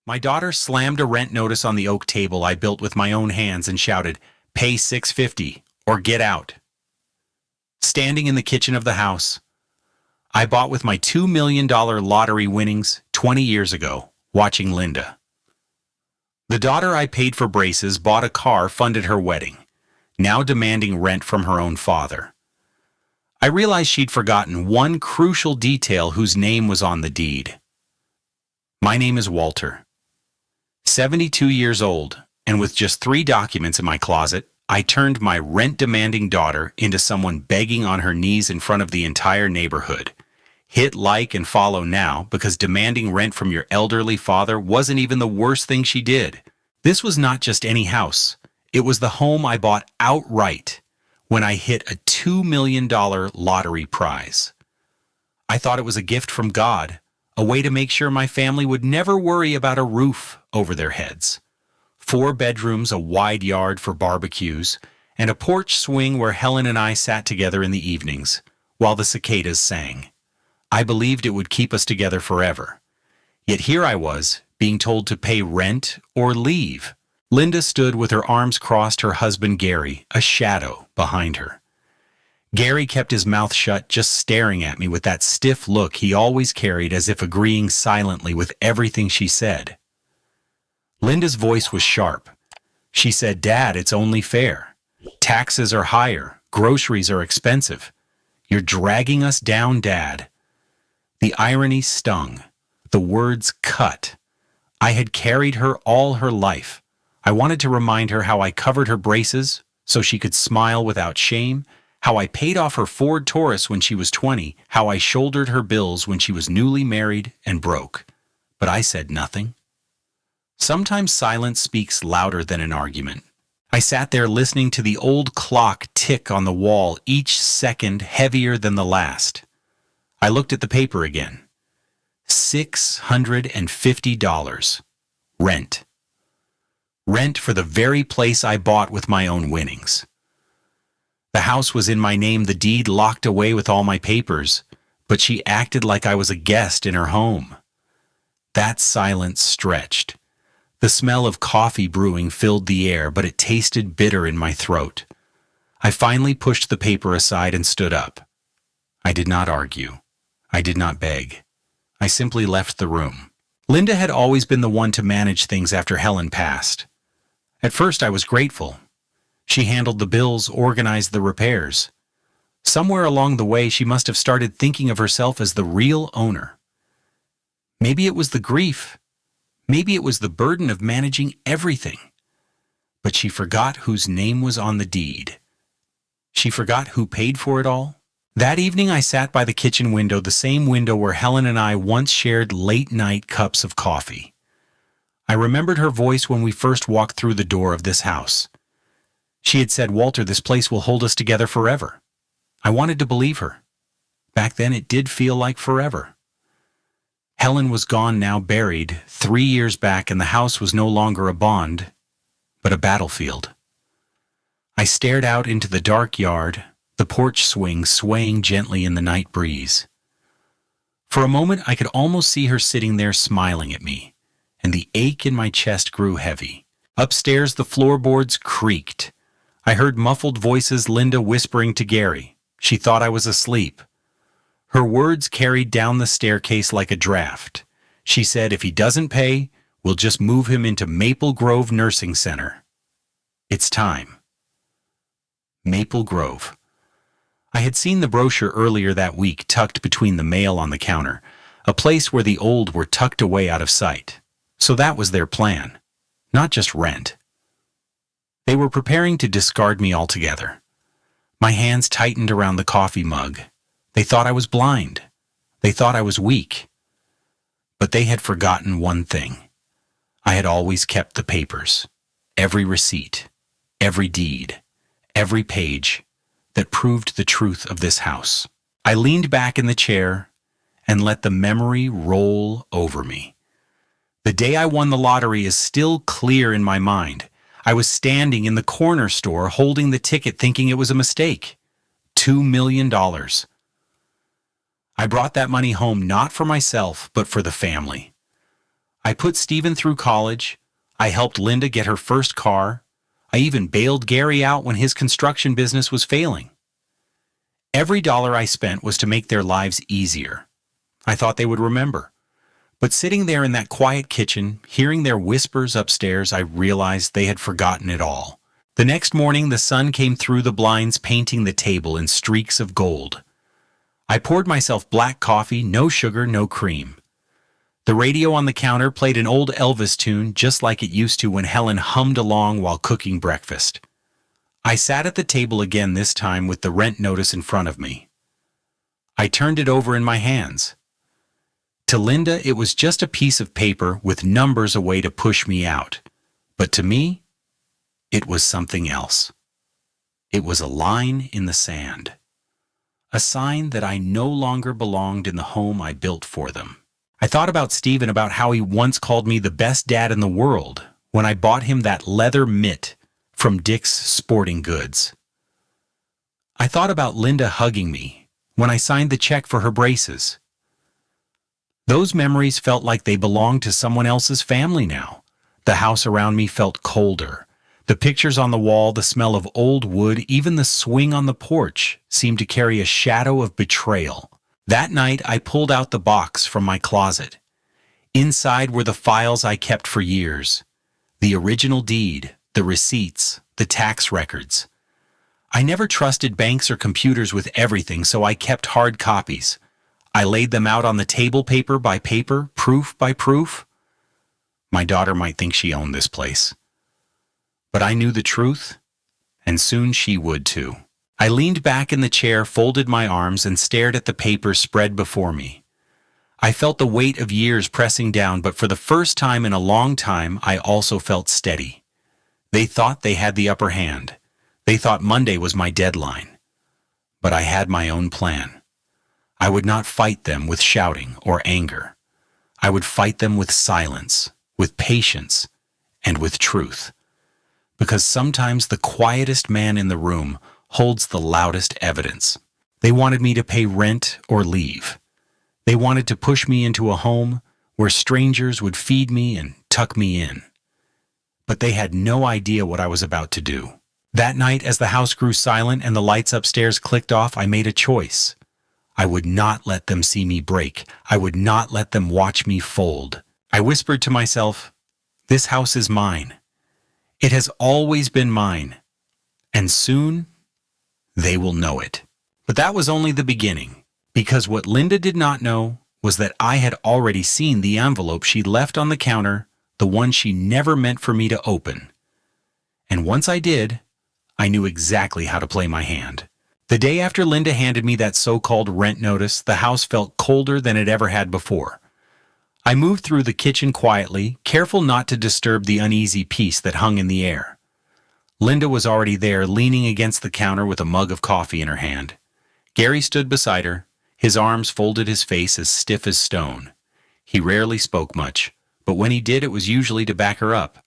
My daughter slammed a rent notice on the oak table I built with my own hands and shouted, "Pay $650 or get out." Standing in the kitchen of the house, I bought with my $2 million lottery winnings 20 years ago, watching Linda. The daughter I paid for braces bought a car, funded her wedding, now demanding rent from her own father. I realized she'd forgotten one crucial detail whose name was on the deed. My name is Walter. 72 years old, and with just 3 documents in my closet, I turned my rent-demanding daughter into someone begging on her knees in front of the entire neighborhood. Hit like and follow now, because demanding rent from your elderly father wasn't even the worst thing she did. This was not just any house. It was the home I bought outright when I hit a $2 million lottery prize. I thought it was a gift from God, a way to make sure my family would never worry about a roof over their heads. 4 bedrooms, a wide yard for barbecues, and a porch swing where Helen and I sat together in the evenings while the cicadas sang. I believed it would keep us together forever. Yet here I was, being told to pay rent or leave. Linda stood with her arms crossed, her husband Gary, a shadow, behind her. Gary kept his mouth shut, just staring at me with that stiff look he always carried, as if agreeing silently with everything she said. Linda's voice was sharp. She said, "Dad, it's only fair. Taxes are higher. Groceries are expensive. You're dragging us down, Dad." The irony stung. The words cut. I had carried her all her life. I wanted to remind her how I covered her braces so she could smile without shame, how I paid off her Ford Taurus when she was 20, how I shouldered her bills when she was newly married and broke. But I said nothing. Sometimes silence speaks louder than an argument. I sat there listening to the old clock tick on the wall, each second heavier than the last. I looked at the paper again. $650. Rent. Rent for the very place I bought with my own winnings. The house was in my name, the deed locked away with all my papers, but she acted like I was a guest in her home. That silence stretched. The smell of coffee brewing filled the air, but it tasted bitter in my throat. I finally pushed the paper aside and stood up. I did not argue. I did not beg. I simply left the room. Linda had always been the one to manage things after Helen passed. At first I was grateful. She handled the bills, organized the repairs. Somewhere along the way she must have started thinking of herself as the real owner. Maybe it was the grief. Maybe it was the burden of managing everything. But she forgot whose name was on the deed. She forgot who paid for it all. That evening I sat by the kitchen window, the same window where Helen and I once shared late-night cups of coffee. I remembered her voice when we first walked through the door of this house. She had said, "Walter, this place will hold us together forever." I wanted to believe her. Back then it did feel like forever. Helen was gone now, buried 3 years back, and the house was no longer a bond, but a battlefield. I stared out into the dark yard, the porch swing swaying gently in the night breeze. For a moment I could almost see her sitting there smiling at me, and the ache in my chest grew heavy. Upstairs the floorboards creaked. I heard muffled voices, Linda whispering to Gary. She thought I was asleep. Her words carried down the staircase like a draft. She said, "If he doesn't pay, we'll just move him into Maple Grove Nursing Center. It's time." Maple Grove. I had seen the brochure earlier that week tucked between the mail on the counter, a place where the old were tucked away out of sight. So that was their plan, not just rent. They were preparing to discard me altogether. My hands tightened around the coffee mug. They thought I was blind. They thought I was weak. But they had forgotten one thing. I had always kept the papers, every receipt, every deed, every page that proved the truth of this house. I leaned back in the chair and let the memory roll over me. The day I won the lottery is still clear in my mind. I was standing in the corner store holding the ticket thinking it was a mistake. $2 million. I brought that money home not for myself, but for the family. I put Stephen through college. I helped Linda get her first car. I even bailed Gary out when his construction business was failing. Every dollar I spent was to make their lives easier. I thought they would remember. But sitting there in that quiet kitchen, hearing their whispers upstairs, I realized they had forgotten it all. The next morning, the sun came through the blinds, painting the table in streaks of gold. I poured myself black coffee, no sugar, no cream. The radio on the counter played an old Elvis tune just like it used to when Helen hummed along while cooking breakfast. I sat at the table again, this time with the rent notice in front of me. I turned it over in my hands. To Linda, it was just a piece of paper with numbers a way to push me out. But to me, it was something else. It was a line in the sand. A sign that I no longer belonged in the home I built for them. I thought about Stephen, about how he once called me the best dad in the world when I bought him that leather mitt from Dick's Sporting Goods. I thought about Linda hugging me when I signed the check for her braces. Those memories felt like they belonged to someone else's family now. The house around me felt colder. The pictures on the wall, the smell of old wood, even the swing on the porch seemed to carry a shadow of betrayal. That night, I pulled out the box from my closet. Inside were the files I kept for years. The original deed, the receipts, the tax records. I never trusted banks or computers with everything, so I kept hard copies. I laid them out on the table, paper by paper, proof by proof. My daughter might think she owned this place. But I knew the truth, and soon she would too. I leaned back in the chair, folded my arms, and stared at the papers spread before me. I felt the weight of years pressing down, but for the first time in a long time, I also felt steady. They thought they had the upper hand. They thought Monday was my deadline. But I had my own plan. I would not fight them with shouting or anger. I would fight them with silence, with patience, and with truth. Because sometimes the quietest man in the room holds the loudest evidence. They wanted me to pay rent or leave. They wanted to push me into a home where strangers would feed me and tuck me in. But they had no idea what I was about to do. That night, as the house grew silent and the lights upstairs clicked off, I made a choice. I would not let them see me break. I would not let them watch me fold. I whispered to myself, "This house is mine. It has always been mine. And soon, they will know it." But that was only the beginning, because what Linda did not know was that I had already seen the envelope she left on the counter, the one she never meant for me to open. And once I did, I knew exactly how to play my hand. The day after Linda handed me that so-called rent notice, the house felt colder than it ever had before. I moved through the kitchen quietly, careful not to disturb the uneasy peace that hung in the air. Linda was already there, leaning against the counter with a mug of coffee in her hand. Gary stood beside her, his arms folded, his face as stiff as stone. He rarely spoke much, but when he did, it was usually to back her up.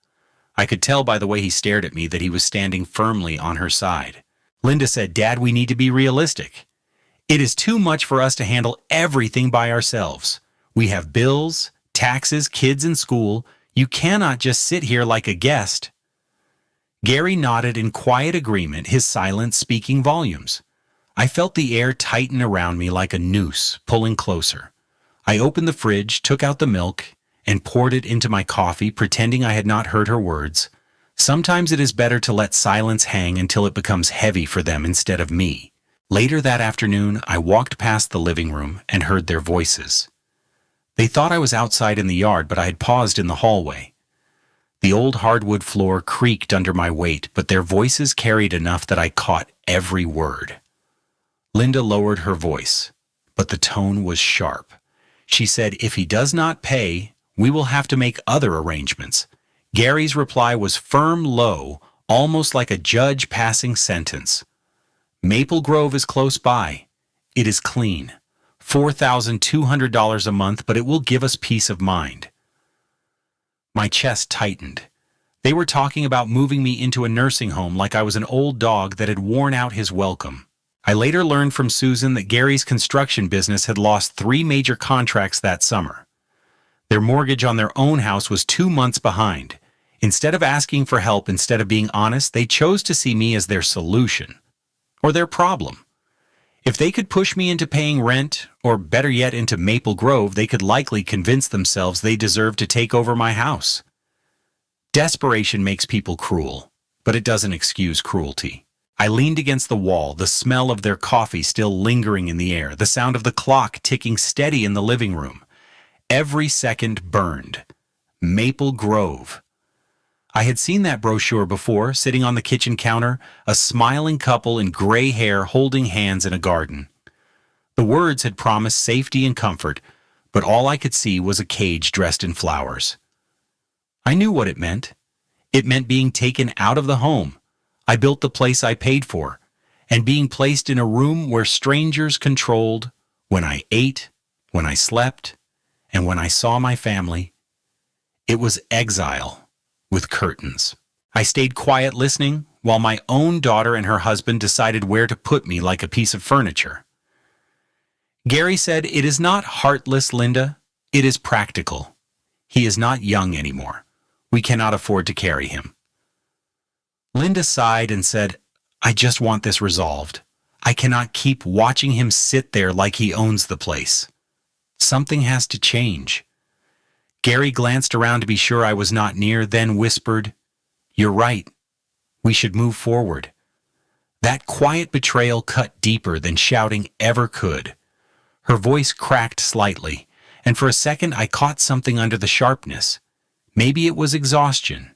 I could tell by the way he stared at me that he was standing firmly on her side. Linda said, "Dad, we need to be realistic. It is too much for us to handle everything by ourselves. We have bills, taxes, kids in school. You cannot just sit here like a guest." Gary nodded in quiet agreement, his silence speaking volumes. I felt the air tighten around me like a noose, pulling closer. I opened the fridge, took out the milk, and poured it into my coffee, pretending I had not heard her words. Sometimes it is better to let silence hang until it becomes heavy for them instead of me. Later that afternoon, I walked past the living room and heard their voices. They thought I was outside in the yard, but I had paused in the hallway. The old hardwood floor creaked under my weight, but their voices carried enough that I caught every word. Linda lowered her voice, but the tone was sharp. She said, "If he does not pay, we will have to make other arrangements." Gary's reply was firm, low, almost like a judge passing sentence. "Maple Grove is close by. It is clean. $4,200 a month, but it will give us peace of mind." My chest tightened. They were talking about moving me into a nursing home like I was an old dog that had worn out his welcome. I later learned from Susan that Gary's construction business had lost 3 major contracts that summer. Their mortgage on their own house was 2 months behind. Instead of asking for help, instead of being honest, they chose to see me as their solution, or their problem. If they could push me into paying rent, or better yet into Maple Grove, they could likely convince themselves they deserved to take over my house. Desperation makes people cruel, but it doesn't excuse cruelty. I leaned against the wall, the smell of their coffee still lingering in the air, the sound of the clock ticking steady in the living room. Every second burned. Maple Grove. I had seen that brochure before, sitting on the kitchen counter, a smiling couple in gray hair holding hands in a garden. The words had promised safety and comfort, but all I could see was a cage dressed in flowers. I knew what it meant. It meant being taken out of the home I built, the place I paid for, and being placed in a room where strangers controlled when I ate, when I slept, and when I saw my family. It was exile with curtains. I stayed quiet listening while my own daughter and her husband decided where to put me like a piece of furniture. Gary said, "It is not heartless, Linda. It is practical. He is not young anymore. We cannot afford to carry him." Linda sighed and said, "I just want this resolved. I cannot keep watching him sit there like he owns the place. Something has to change." Gary glanced around to be sure I was not near, then whispered, "You're right. We should move forward." That quiet betrayal cut deeper than shouting ever could. Her voice cracked slightly, and for a second I caught something under the sharpness. Maybe it was exhaustion.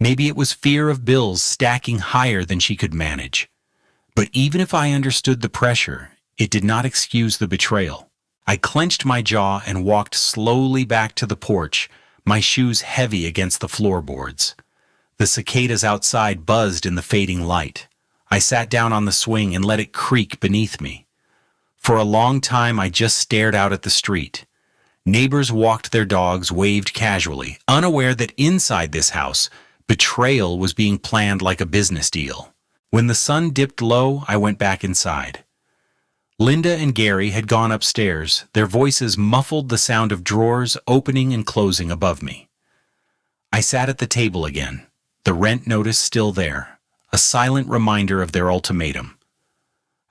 Maybe it was fear of bills stacking higher than she could manage. But even if I understood the pressure, it did not excuse the betrayal. I clenched my jaw and walked slowly back to the porch, my shoes heavy against the floorboards. The cicadas outside buzzed in the fading light. I sat down on the swing and let it creak beneath me. For a long time I just stared out at the street. Neighbors walked their dogs, waved casually, unaware that inside this house, betrayal was being planned like a business deal. When the sun dipped low, I went back inside. Linda and Gary had gone upstairs. Their voices muffled the sound of drawers opening and closing above me. I sat at the table again, the rent notice still there, a silent reminder of their ultimatum.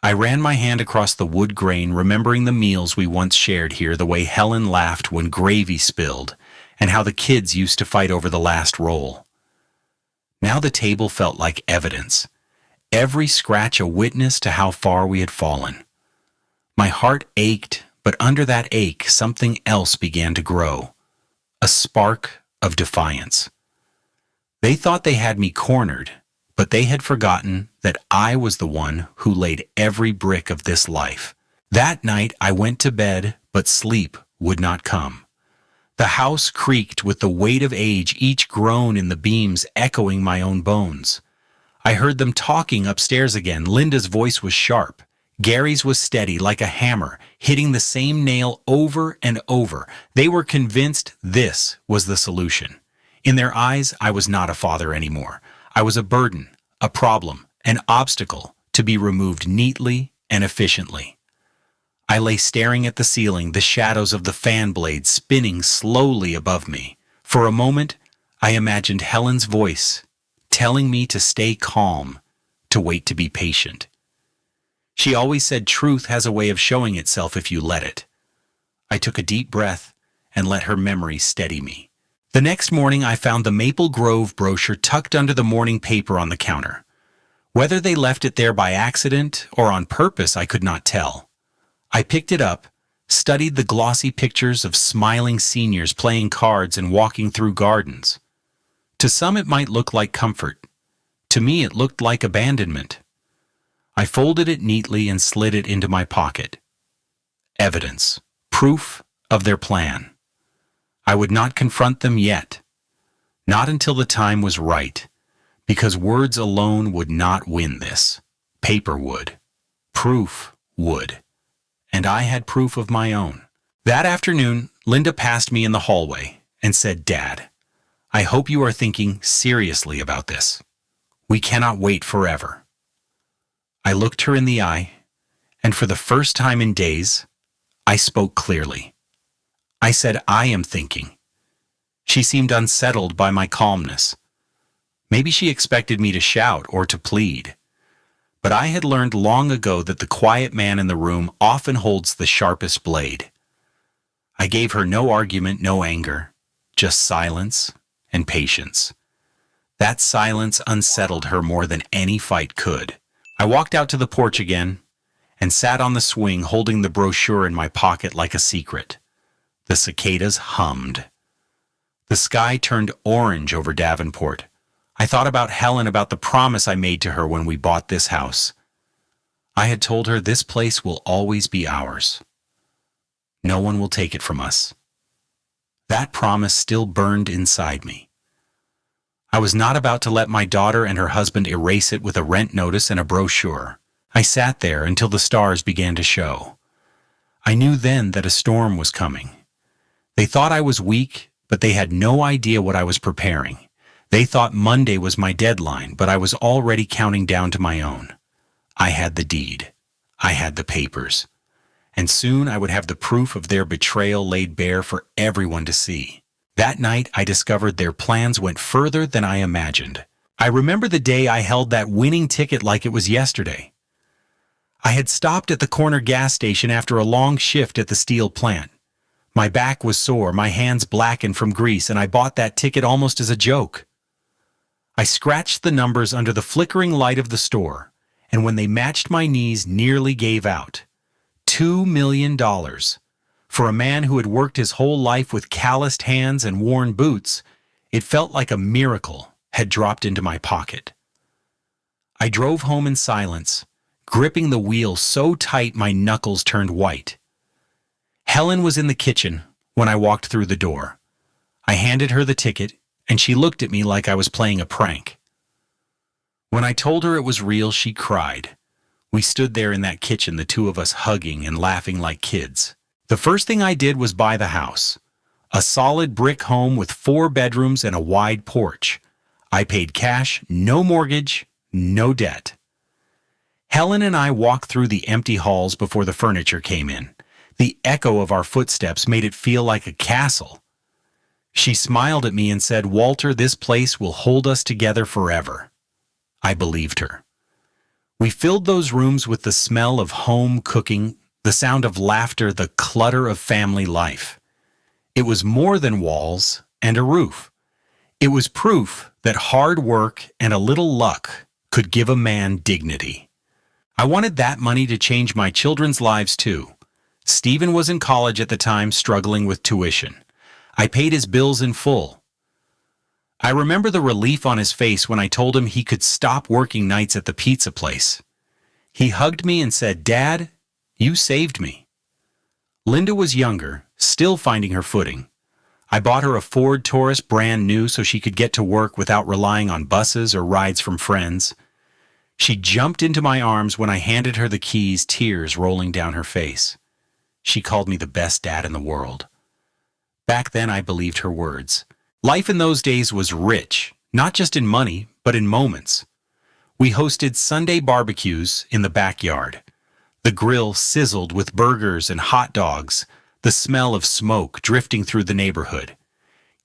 I ran my hand across the wood grain, remembering the meals we once shared here, the way Helen laughed when gravy spilled, and how the kids used to fight over the last roll. Now the table felt like evidence, every scratch a witness to how far we had fallen. My heart ached, but under that ache, something else began to grow, a spark of defiance. They thought they had me cornered, but they had forgotten that I was the one who laid every brick of this life. That night I went to bed, but sleep would not come. The house creaked with the weight of age, each groan in the beams echoing my own bones. I heard them talking upstairs again. Linda's voice was sharp. Gary's was steady, like a hammer, hitting the same nail over and over. They were convinced this was the solution. In their eyes, I was not a father anymore. I was a burden, a problem, an obstacle to be removed neatly and efficiently. I lay staring at the ceiling, the shadows of the fan blades spinning slowly above me. For a moment, I imagined Helen's voice, telling me to stay calm, to wait, to be patient. She always said truth has a way of showing itself if you let it. I took a deep breath and let her memory steady me. The next morning I found the Maple Grove brochure tucked under the morning paper on the counter. Whether they left it there by accident or on purpose, I could not tell. I picked it up, studied the glossy pictures of smiling seniors playing cards and walking through gardens. To some it might look like comfort. To me it looked like abandonment. I folded it neatly and slid it into my pocket. Evidence, proof of their plan. I would not confront them yet. Not until the time was right, because words alone would not win this. Paper would. Proof would. And I had proof of my own. That afternoon, Linda passed me in the hallway and said, "Dad, I hope you are thinking seriously about this. We cannot wait forever." I looked her in the eye, and for the first time in days, I spoke clearly. I said, I am thinking. She seemed unsettled by my calmness. Maybe she expected me to shout or to plead. But I had learned long ago that the quiet man in the room often holds the sharpest blade. I gave her no argument, no anger, just silence and patience. That silence unsettled her more than any fight could. I walked out to the porch again and sat on the swing holding the brochure in my pocket like a secret. The cicadas hummed. The sky turned orange over Davenport. I thought about Helen, about the promise I made to her when we bought this house. I had told her this place will always be ours. No one will take it from us. That promise still burned inside me. I was not about to let my daughter and her husband erase it with a rent notice and a brochure. I sat there until the stars began to show. I knew then that a storm was coming. They thought I was weak, but they had no idea what I was preparing. They thought Monday was my deadline, but I was already counting down to my own. I had the deed. I had the papers. And soon I would have the proof of their betrayal laid bare for everyone to see. That night I discovered their plans went further than I imagined. I remember the day I held that winning ticket like it was yesterday. I had stopped at the corner gas station after a long shift at the steel plant. My back was sore, my hands blackened from grease, and I bought that ticket almost as a joke. I scratched the numbers under the flickering light of the store, and when they matched my knees, nearly gave out. $2 million. For a man who had worked his whole life with calloused hands and worn boots, it felt like a miracle had dropped into my pocket. I drove home in silence, gripping the wheel so tight my knuckles turned white. Helen was in the kitchen when I walked through the door. I handed her the ticket, and she looked at me like I was playing a prank. When I told her it was real, she cried. We stood there in that kitchen, the two of us hugging and laughing like kids. The first thing I did was buy the house. A solid brick home with 4 bedrooms and a wide porch. I paid cash, no mortgage, no debt. Helen and I walked through the empty halls before the furniture came in. The echo of our footsteps made it feel like a castle. She smiled at me and said, "Walter, this place will hold us together forever." I believed her. We filled those rooms with the smell of home cooking, the sound of laughter, the clutter of family life. It was more than walls and a roof. It was proof that hard work and a little luck could give a man dignity. I wanted that money to change my children's lives too. Stephen was in college at the time, struggling with tuition. I paid his bills in full. I remember the relief on his face when I told him he could stop working nights at the pizza place. He hugged me and said, "Dad, you saved me." Linda was younger, still finding her footing. I bought her a Ford Taurus brand new so she could get to work without relying on buses or rides from friends. She jumped into my arms when I handed her the keys, tears rolling down her face. She called me the best dad in the world. Back then I believed her words. Life in those days was rich, not just in money, but in moments. We hosted Sunday barbecues in the backyard. The grill sizzled with burgers and hot dogs, the smell of smoke drifting through the neighborhood.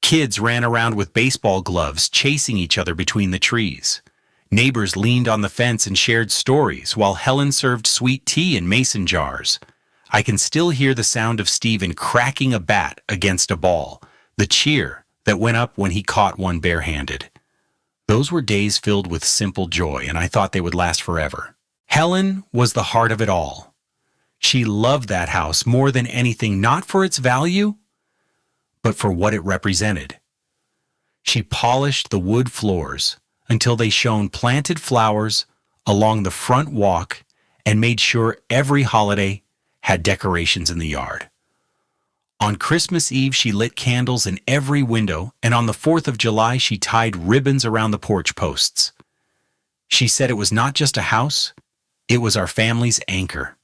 Kids ran around with baseball gloves, chasing each other between the trees. Neighbors leaned on the fence and shared stories, while Helen served sweet tea in mason jars. I can still hear the sound of Stephen cracking a bat against a ball, the cheer that went up when he caught one barehanded. Those were days filled with simple joy, and I thought they would last forever. Helen was the heart of it all. She loved that house more than anything, not for its value, but for what it represented. She polished the wood floors until they shone planted flowers along the front walk and made sure every holiday had decorations in the yard. On Christmas Eve, she lit candles in every window, and on the 4th of July, she tied ribbons around the porch posts. She said it was not just a house, it was our family's anchor.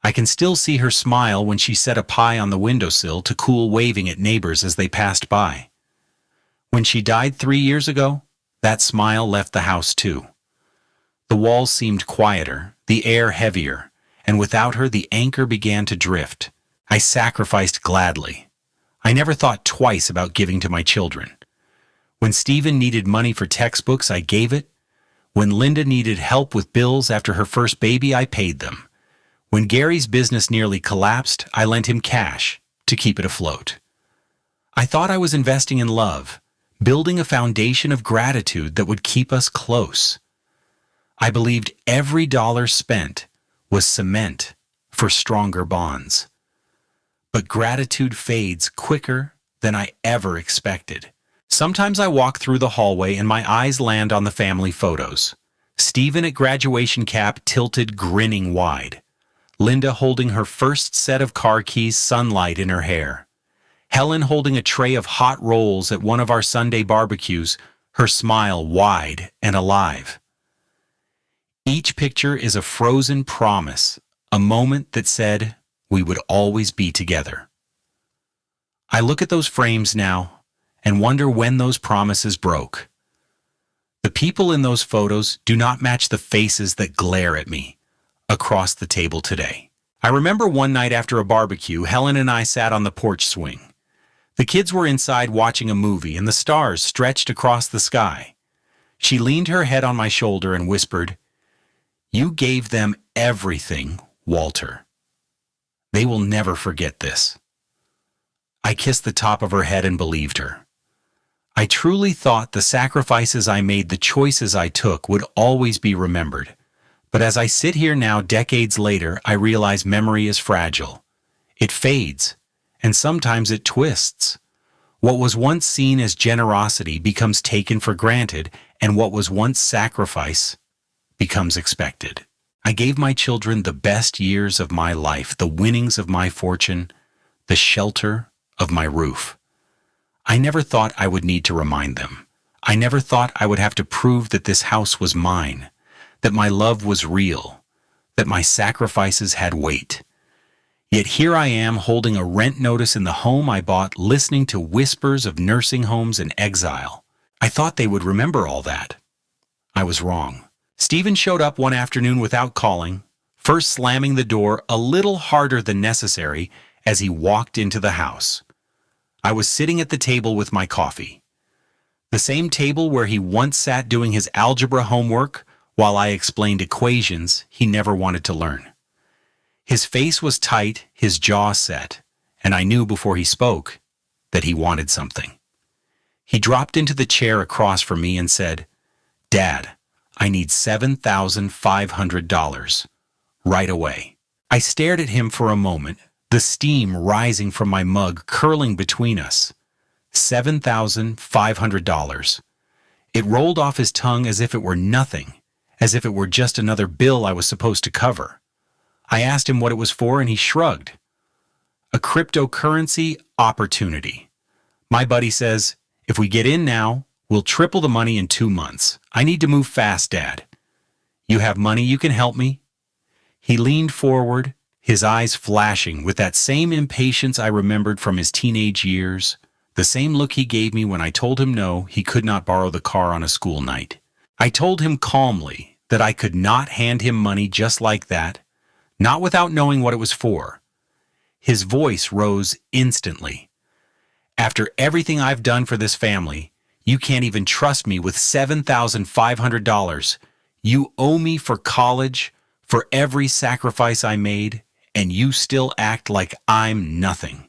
I can still see her smile when she set a pie on the windowsill to cool, waving at neighbors as they passed by. When she died 3 years ago, that smile left the house too. The walls seemed quieter, the air heavier, and without her the anchor began to drift. I sacrificed gladly. I never thought twice about giving to my children. When Stephen needed money for textbooks, I gave it. When Linda needed help with bills after her first baby, I paid them. When Gary's business nearly collapsed, I lent him cash to keep it afloat. I thought I was investing in love, building a foundation of gratitude that would keep us close. I believed every dollar spent was cement for stronger bonds. But gratitude fades quicker than I ever expected. Sometimes I walk through the hallway and my eyes land on the family photos. Stephen at graduation cap tilted, grinning wide. Linda holding her first set of car keys, sunlight in her hair. Helen holding a tray of hot rolls at one of our Sunday barbecues, her smile wide and alive. Each picture is a frozen promise, a moment that said we would always be together. I look at those frames now and wonder when those promises broke. The people in those photos do not match the faces that glare at me across the table today. I remember one night after a barbecue, Helen and I sat on the porch swing. The kids were inside watching a movie and the stars stretched across the sky. She leaned her head on my shoulder and whispered, "You gave them everything, Walter. They will never forget this." I kissed the top of her head and believed her. I truly thought the sacrifices I made, the choices I took, would always be remembered. But as I sit here now, decades later, I realize memory is fragile. It fades, and sometimes it twists. What was once seen as generosity becomes taken for granted, and what was once sacrifice becomes expected. I gave my children the best years of my life, the winnings of my fortune, the shelter of my roof. I never thought I would need to remind them. I never thought I would have to prove that this house was mine, that my love was real, that my sacrifices had weight. Yet here I am holding a rent notice in the home I bought, listening to whispers of nursing homes and exile. I thought they would remember all that. I was wrong. Stephen showed up one afternoon without calling, first slamming the door a little harder than necessary as he walked into the house. I was sitting at the table with my coffee. The same table where he once sat doing his algebra homework while I explained equations he never wanted to learn. His face was tight, his jaw set, and I knew before he spoke that he wanted something. He dropped into the chair across from me and said, "Dad, I need $7,500 right away." I stared at him for a moment, the steam rising from my mug curling between us. $7,500. It rolled off his tongue as if it were nothing, as if it were just another bill I was supposed to cover. I asked him what it was for, and he shrugged. "A cryptocurrency opportunity. My buddy says, if we get in now, we'll triple the money in 2 months. I need to move fast, Dad. You have money you can help me?" He leaned forward, his eyes flashing with that same impatience I remembered from his teenage years, the same look he gave me when I told him no, he could not borrow the car on a school night. I told him calmly that I could not hand him money just like that, not without knowing what it was for. His voice rose instantly. "After everything I've done for this family, you can't even trust me with $7,500. You owe me for college, for every sacrifice I made, and you still act like I'm nothing."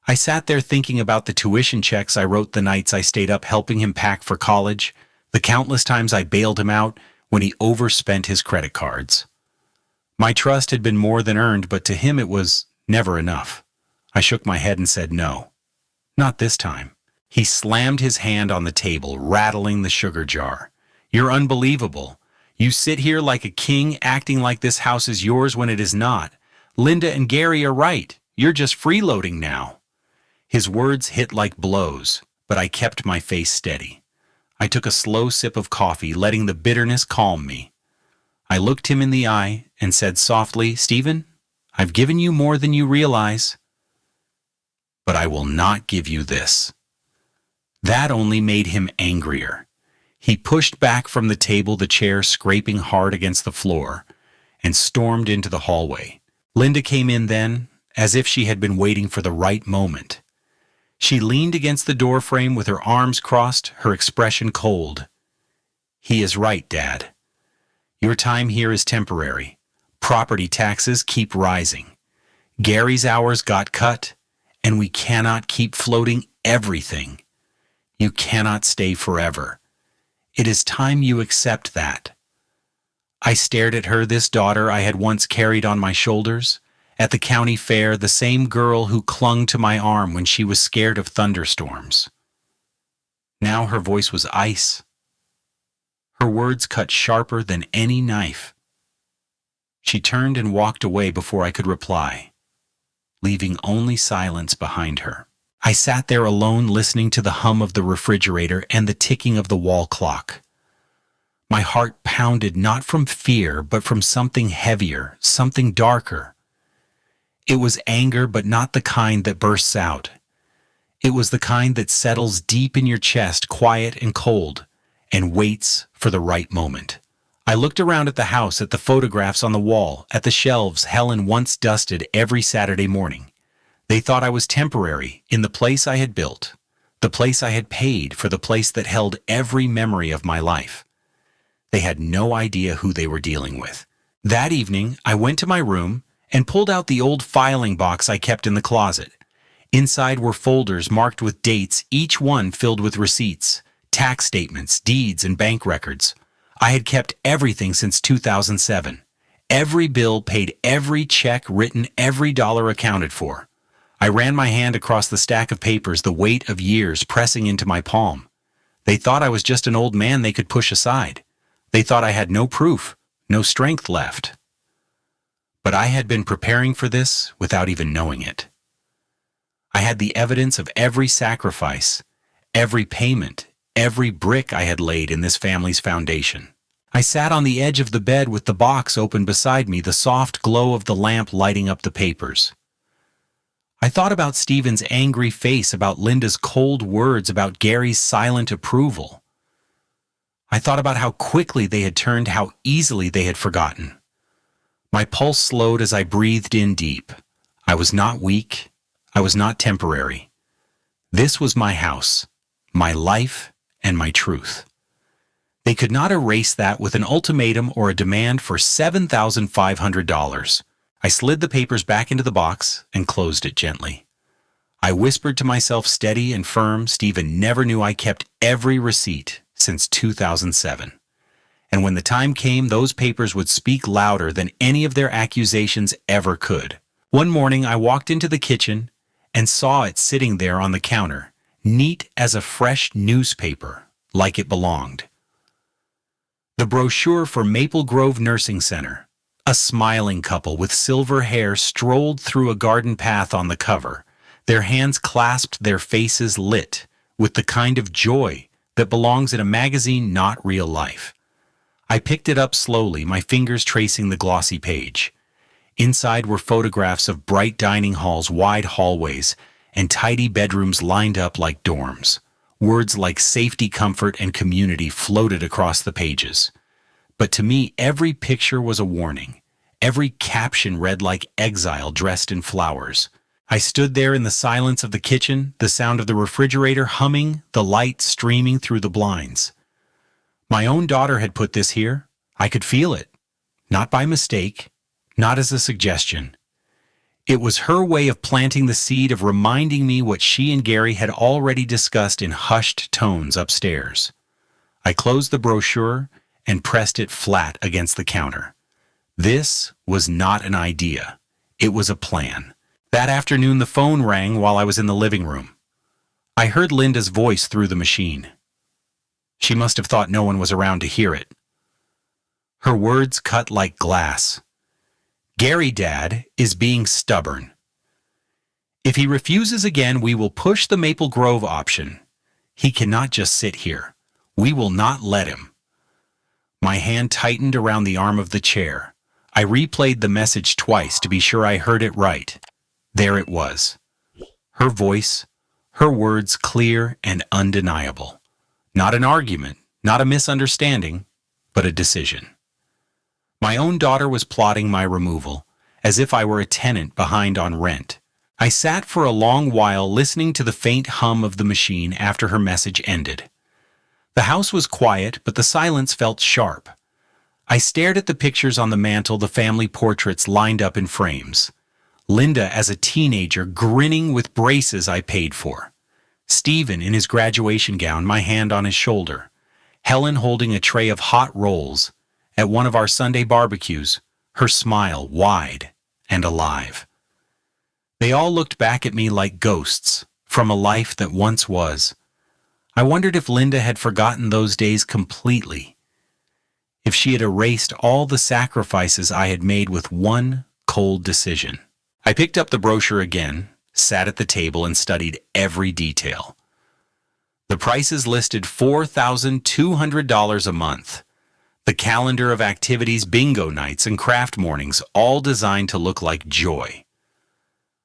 I sat there thinking about the tuition checks I wrote the nights I stayed up helping him pack for college, the countless times I bailed him out when he overspent his credit cards. My trust had been more than earned, but to him it was never enough. I shook my head and said no. Not this time. He slammed his hand on the table, rattling the sugar jar. "You're unbelievable. You sit here like a king, acting like this house is yours when it is not. Linda and Gary are right. You're just freeloading now." His words hit like blows, but I kept my face steady. I took a slow sip of coffee, letting the bitterness calm me. I looked him in the eye and said softly, "Stephen, I've given you more than you realize, but I will not give you this." That only made him angrier. He pushed back from the table, the chair scraping hard against the floor, and stormed into the hallway. Linda came in then, as if she had been waiting for the right moment. She leaned against the doorframe with her arms crossed, her expression cold. "He is right, Dad. Your time here is temporary. Property taxes keep rising. Gary's hours got cut, and we cannot keep floating everything. You cannot stay forever. It is time you accept that." I stared at her, this daughter I had once carried on my shoulders. At the county fair, the same girl who clung to my arm when she was scared of thunderstorms. Now her voice was ice. Her words cut sharper than any knife. She turned and walked away before I could reply, leaving only silence behind her. I sat there alone, listening to the hum of the refrigerator and the ticking of the wall clock. My heart pounded not from fear, but from something heavier, something darker. It was anger, but not the kind that bursts out. It was the kind that settles deep in your chest, quiet and cold, and waits for the right moment. I looked around at the house, at the photographs on the wall, at the shelves Helen once dusted every Saturday morning. They thought I was temporary in the place I had built, the place I had paid for, the place that held every memory of my life. They had no idea who they were dealing with. That evening, I went to my room and pulled out the old filing box I kept in the closet. Inside were folders marked with dates, each one filled with receipts, tax statements, deeds, and bank records. I had kept everything since 2007. Every bill paid, every check written, every dollar accounted for. I ran my hand across the stack of papers, the weight of years pressing into my palm. They thought I was just an old man they could push aside. They thought I had no proof, no strength left. But I had been preparing for this without even knowing it. I had the evidence of every sacrifice, every payment, every brick I had laid in this family's foundation. I sat on the edge of the bed with the box open beside me, the soft glow of the lamp lighting up the papers. I thought about Stephen's angry face, about Linda's cold words, about Gary's silent approval. I thought about how quickly they had turned, how easily they had forgotten. My pulse slowed as I breathed in deep. I was not weak. I was not temporary. This was my house, my life, and my truth. They could not erase that with an ultimatum or a demand for $7,500. I slid the papers back into the box and closed it gently. I whispered to myself, steady and firm, Stephen never knew I kept every receipt since 2007. And when the time came, those papers would speak louder than any of their accusations ever could. One morning, I walked into the kitchen and saw it sitting there on the counter, neat as a fresh newspaper, like it belonged. The brochure for Maple Grove Nursing Center. A smiling couple with silver hair strolled through a garden path on the cover, their hands clasped, their faces lit with the kind of joy that belongs in a magazine, not real life. I picked it up slowly, my fingers tracing the glossy page. Inside were photographs of bright dining halls, wide hallways, and tidy bedrooms lined up like dorms. Words like safety, comfort, and community floated across the pages. But to me, every picture was a warning. Every caption read like exile dressed in flowers. I stood there in the silence of the kitchen, the sound of the refrigerator humming, the light streaming through the blinds. My own daughter had put this here. I could feel it. Not by mistake, not as a suggestion. It was her way of planting the seed, of reminding me what she and Gary had already discussed in hushed tones upstairs. I closed the brochure and pressed it flat against the counter. This was not an idea. It was a plan. That afternoon, the phone rang while I was in the living room. I heard Linda's voice through the machine. She must have thought no one was around to hear it. Her words cut like glass. "Gary, Dad, is being stubborn. If he refuses again, we will push the Maple Grove option. He cannot just sit here. We will not let him." My hand tightened around the arm of the chair. I replayed the message twice to be sure I heard it right. There it was. Her voice, her words clear and undeniable. Not an argument, not a misunderstanding, but a decision. My own daughter was plotting my removal, as if I were a tenant behind on rent. I sat for a long while listening to the faint hum of the machine after her message ended. The house was quiet, but the silence felt sharp. I stared at the pictures on the mantel, the family portraits lined up in frames. Linda as a teenager grinning with braces I paid for. Stephen in his graduation gown, my hand on his shoulder. Helen holding a tray of hot rolls at one of our Sunday barbecues, her smile wide and alive. They all looked back at me like ghosts from a life that once was. I wondered if Linda had forgotten those days completely, if she had erased all the sacrifices I had made with one cold decision. I picked up the brochure again, sat at the table, and studied every detail. The prices listed $4,200 a month. The calendar of activities, bingo nights, and craft mornings, all designed to look like joy.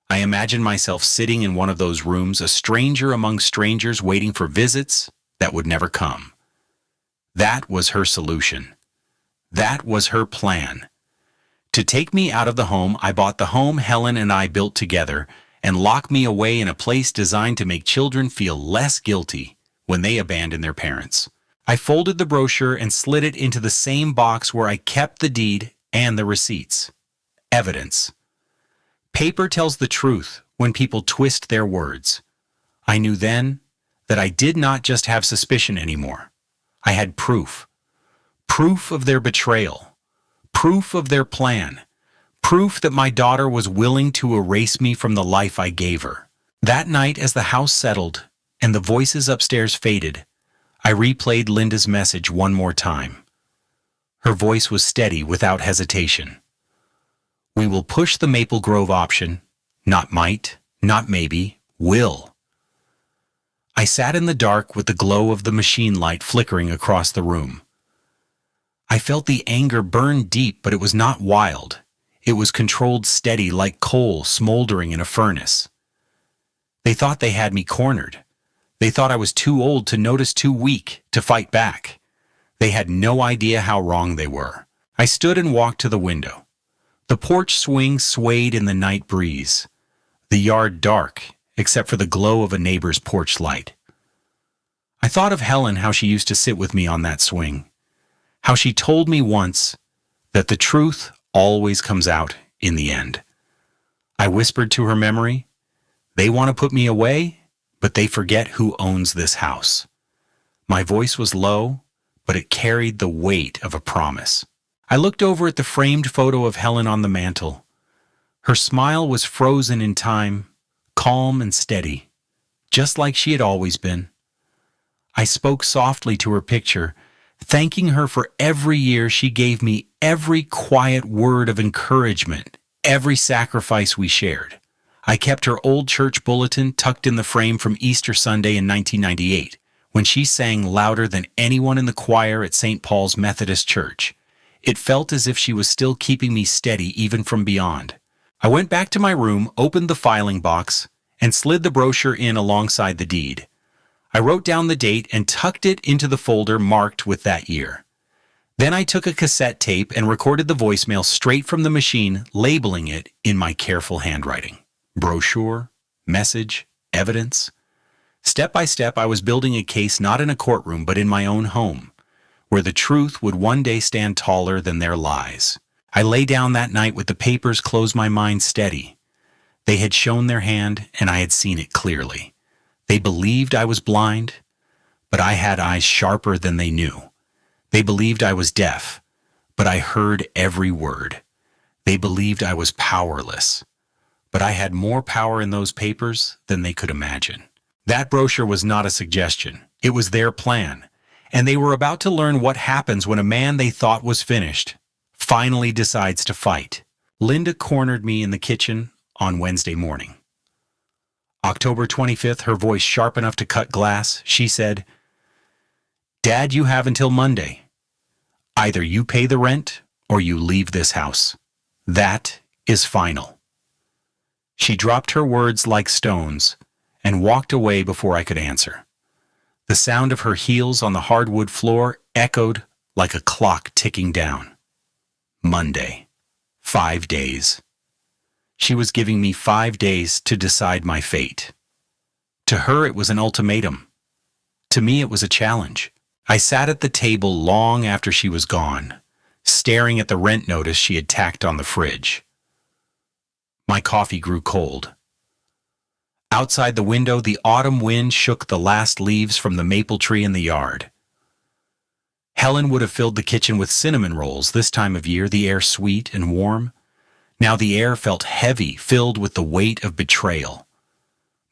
I imagined myself sitting in one of those rooms, a stranger among strangers, waiting for visits that would never come. That was her solution. That was her plan. To take me out of the home, I bought the home Helen and I built together and lock me away in a place designed to make children feel less guilty when they abandon their parents. I folded the brochure and slid it into the same box where I kept the deed and the receipts. Evidence. Paper tells the truth when people twist their words. I knew then that I did not just have suspicion anymore. I had proof. Proof of their betrayal. Proof of their plan. Proof that my daughter was willing to erase me from the life I gave her. That night, as the house settled and the voices upstairs faded, I replayed Linda's message one more time. Her voice was steady without hesitation. We will push the Maple Grove option. Not might, not maybe, will. I sat in the dark with the glow of the machine light flickering across the room. I felt the anger burn deep, but it was not wild. It was controlled, steady, like coal smoldering in a furnace. They thought they had me cornered. They thought I was too old to notice, too weak to fight back. They had no idea how wrong they were. I stood and walked to the window. The porch swing swayed in the night breeze. The yard dark, except for the glow of a neighbor's porch light. I thought of Helen, how she used to sit with me on that swing. How she told me once that the truth always comes out in the end. I whispered to her memory, they want to put me away, but they forget who owns this house. My voice was low, but it carried the weight of a promise. I looked over at the framed photo of Helen on the mantel. Her smile was frozen in time, calm and steady, just like she had always been. I spoke softly to her picture, thanking her for every year she gave me, every quiet word of encouragement, every sacrifice we shared. I kept her old church bulletin tucked in the frame from Easter Sunday in 1998, when she sang louder than anyone in the choir at St. Paul's Methodist Church. It felt as if she was still keeping me steady even from beyond. I went back to my room, opened the filing box, and slid the brochure in alongside the deed. I wrote down the date and tucked it into the folder marked with that year. Then I took a cassette tape and recorded the voicemail straight from the machine, labeling it in my careful handwriting. Brochure, message, evidence. Step by step, I was building a case not in a courtroom but in my own home, where the truth would one day stand taller than their lies. I lay down that night with the papers, closed my mind steady. They had shown their hand, and I had seen it clearly. They believed I was blind, but I had eyes sharper than they knew. They believed I was deaf, but I heard every word. They believed I was powerless, but I had more power in those papers than they could imagine. That brochure was not a suggestion. It was their plan. And they were about to learn what happens when a man they thought was finished finally decides to fight. Linda cornered me in the kitchen on Wednesday morning. October 25th, her voice sharp enough to cut glass, she said, "Dad, you have until Monday. Either you pay the rent or you leave this house. That is final." She dropped her words like stones and walked away before I could answer. The sound of her heels on the hardwood floor echoed like a clock ticking down. Monday. 5 days. She was giving me 5 days to decide my fate. To her, it was an ultimatum. To me, it was a challenge. I sat at the table long after she was gone, staring at the rent notice she had tacked on the fridge. My coffee grew cold. Outside the window, the autumn wind shook the last leaves from the maple tree in the yard. Helen would have filled the kitchen with cinnamon rolls this time of year, the air sweet and warm. Now the air felt heavy, filled with the weight of betrayal.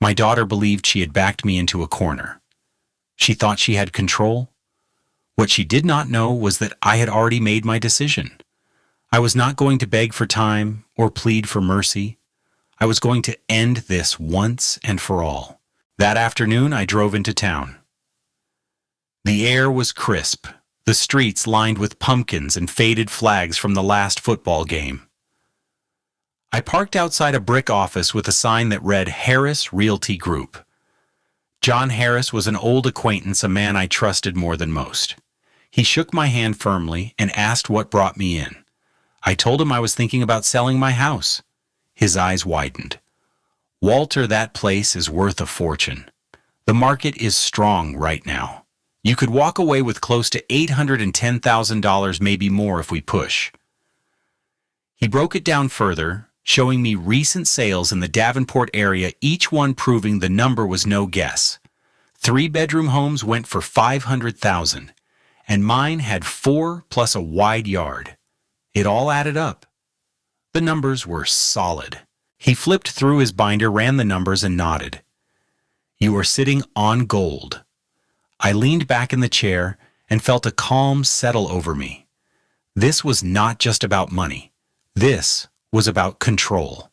My daughter believed she had backed me into a corner. She thought she had control. What she did not know was that I had already made my decision. I was not going to beg for time or plead for mercy. I was going to end this once and for all. That afternoon, I drove into town. The air was crisp, the streets lined with pumpkins and faded flags from the last football game. I parked outside a brick office with a sign that read Harris Realty Group. John Harris was an old acquaintance, a man I trusted more than most. He shook my hand firmly and asked what brought me in. I told him I was thinking about selling my house. His eyes widened. Walter, that place is worth a fortune. The market is strong right now. You could walk away with close to $810,000, maybe more if we push. He broke it down further, showing me recent sales in the Davenport area, each one proving the number was no guess. 3-bedroom homes went for $500,000, and mine had 4 plus a wide yard. It all added up. The numbers were solid. He flipped through his binder, ran the numbers, and nodded. You are sitting on gold. I leaned back in the chair and felt a calm settle over me. This was not just about money. This was about control.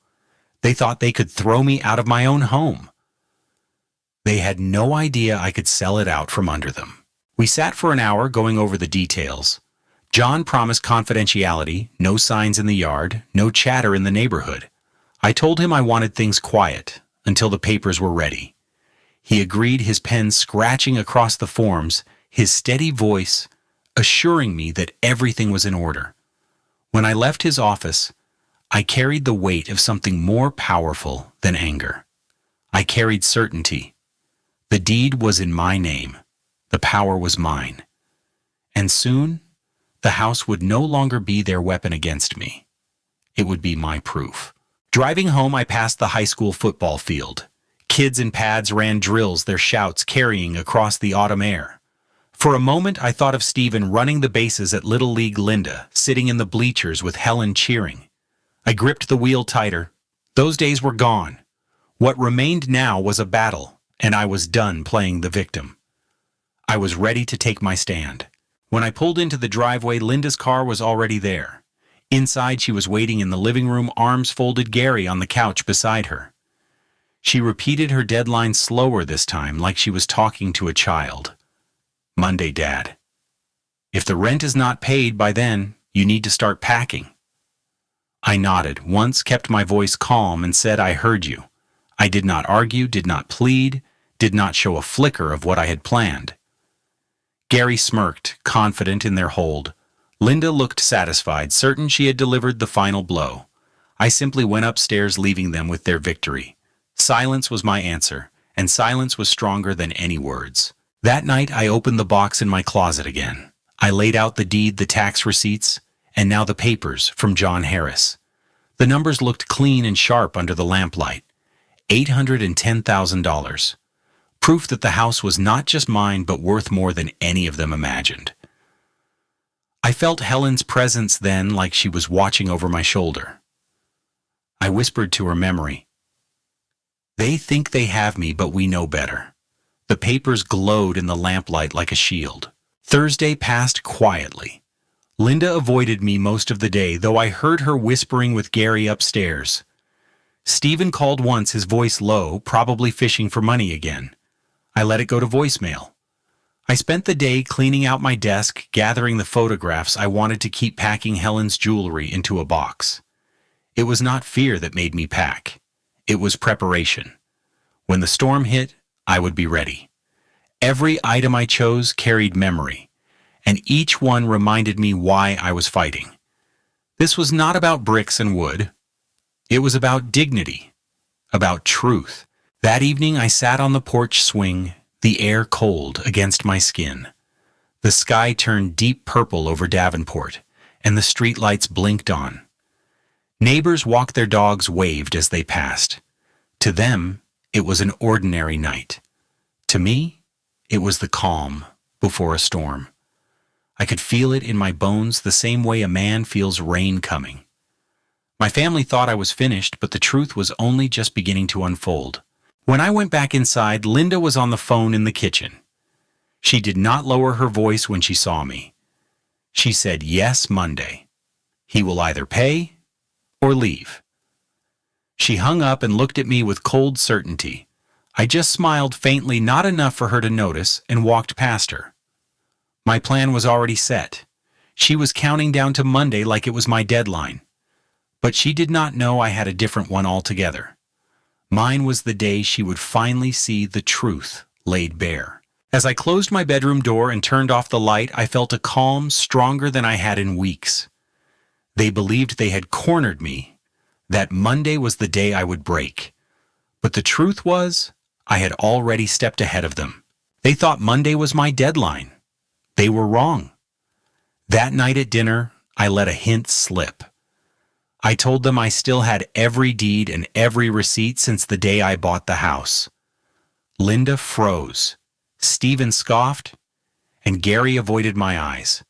They thought they could throw me out of my own home. They had no idea I could sell it out from under them. We sat for an hour going over the details. John promised confidentiality, no signs in the yard, no chatter in the neighborhood. I told him I wanted things quiet until the papers were ready. He agreed, his pen scratching across the forms, his steady voice assuring me that everything was in order. When I left his office, I carried the weight of something more powerful than anger. I carried certainty. The deed was in my name. The power was mine. And soon, the house would no longer be their weapon against me. It would be my proof. Driving home, I passed the high school football field. Kids in pads ran drills, their shouts carrying across the autumn air. For a moment, I thought of Stephen running the bases at Little League, Linda sitting in the bleachers with Helen cheering. I gripped the wheel tighter. Those days were gone. What remained now was a battle, and I was done playing the victim. I was ready to take my stand. When I pulled into the driveway, Linda's car was already there. Inside, she was waiting in the living room, arms folded, Gary on the couch beside her. She repeated her deadline slower this time, like she was talking to a child. Monday, Dad. If the rent is not paid by then, you need to start packing. I nodded, once kept my voice calm, and said, I heard you. I did not argue, did not plead, did not show a flicker of what I had planned. Gary smirked, confident in their hold. Linda looked satisfied, certain she had delivered the final blow. I simply went upstairs, leaving them with their victory. Silence was my answer, and silence was stronger than any words. That night, I opened the box in my closet again. I laid out the deed, the tax receipts, and now the papers from John Harris. The numbers looked clean and sharp under the lamplight. $810,000. Proof that the house was not just mine, but worth more than any of them imagined. I felt Helen's presence then, like she was watching over my shoulder. I whispered to her memory, They think they have me, but we know better. The papers glowed in the lamplight like a shield. Thursday passed quietly. Linda avoided me most of the day, though I heard her whispering with Gary upstairs. Stephen called once, his voice low, probably fishing for money again. I let it go to voicemail. I spent the day cleaning out my desk, gathering the photographs I wanted to keep, packing Helen's jewelry into a box. It was not fear that made me pack. It was preparation. When the storm hit, I would be ready. Every item I chose carried memory, and each one reminded me why I was fighting. This was not about bricks and wood. It was about dignity, about truth. That evening I sat on the porch swing, the air cold against my skin. The sky turned deep purple over Davenport, and the streetlights blinked on. Neighbors walked their dogs, waved as they passed. To them, it was an ordinary night. To me, it was the calm before a storm. I could feel it in my bones the same way a man feels rain coming. My family thought I was finished, but the truth was only just beginning to unfold. When I went back inside, Linda was on the phone in the kitchen. She did not lower her voice when she saw me. She said, "Yes, Monday. He will either pay or leave." She hung up and looked at me with cold certainty. I just smiled faintly, not enough for her to notice, and walked past her. My plan was already set. She was counting down to Monday like it was my deadline. But she did not know I had a different one altogether. Mine was the day she would finally see the truth laid bare. As I closed my bedroom door and turned off the light, I felt a calm stronger than I had in weeks. They believed they had cornered me, that Monday was the day I would break. But the truth was, I had already stepped ahead of them. They thought Monday was my deadline. They were wrong. That night at dinner, I let a hint slip. I told them I still had every deed and every receipt since the day I bought the house. Linda froze. Stephen scoffed, and Gary avoided my eyes.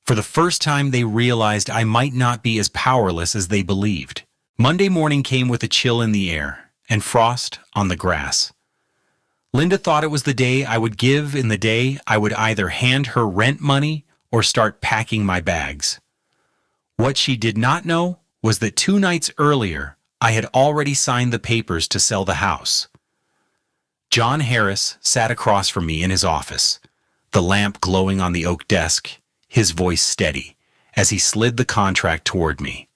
For the first time, they realized I might not be as powerless as they believed. Monday morning came with a chill in the air and frost on the grass. Linda thought it was the day I would give in the day I would either hand her rent money or start packing my bags. What she did not know was that 2 nights earlier, I had already signed the papers to sell the house. John Harris sat across from me in his office, the lamp glowing on the oak desk, his voice steady, as he slid the contract toward me.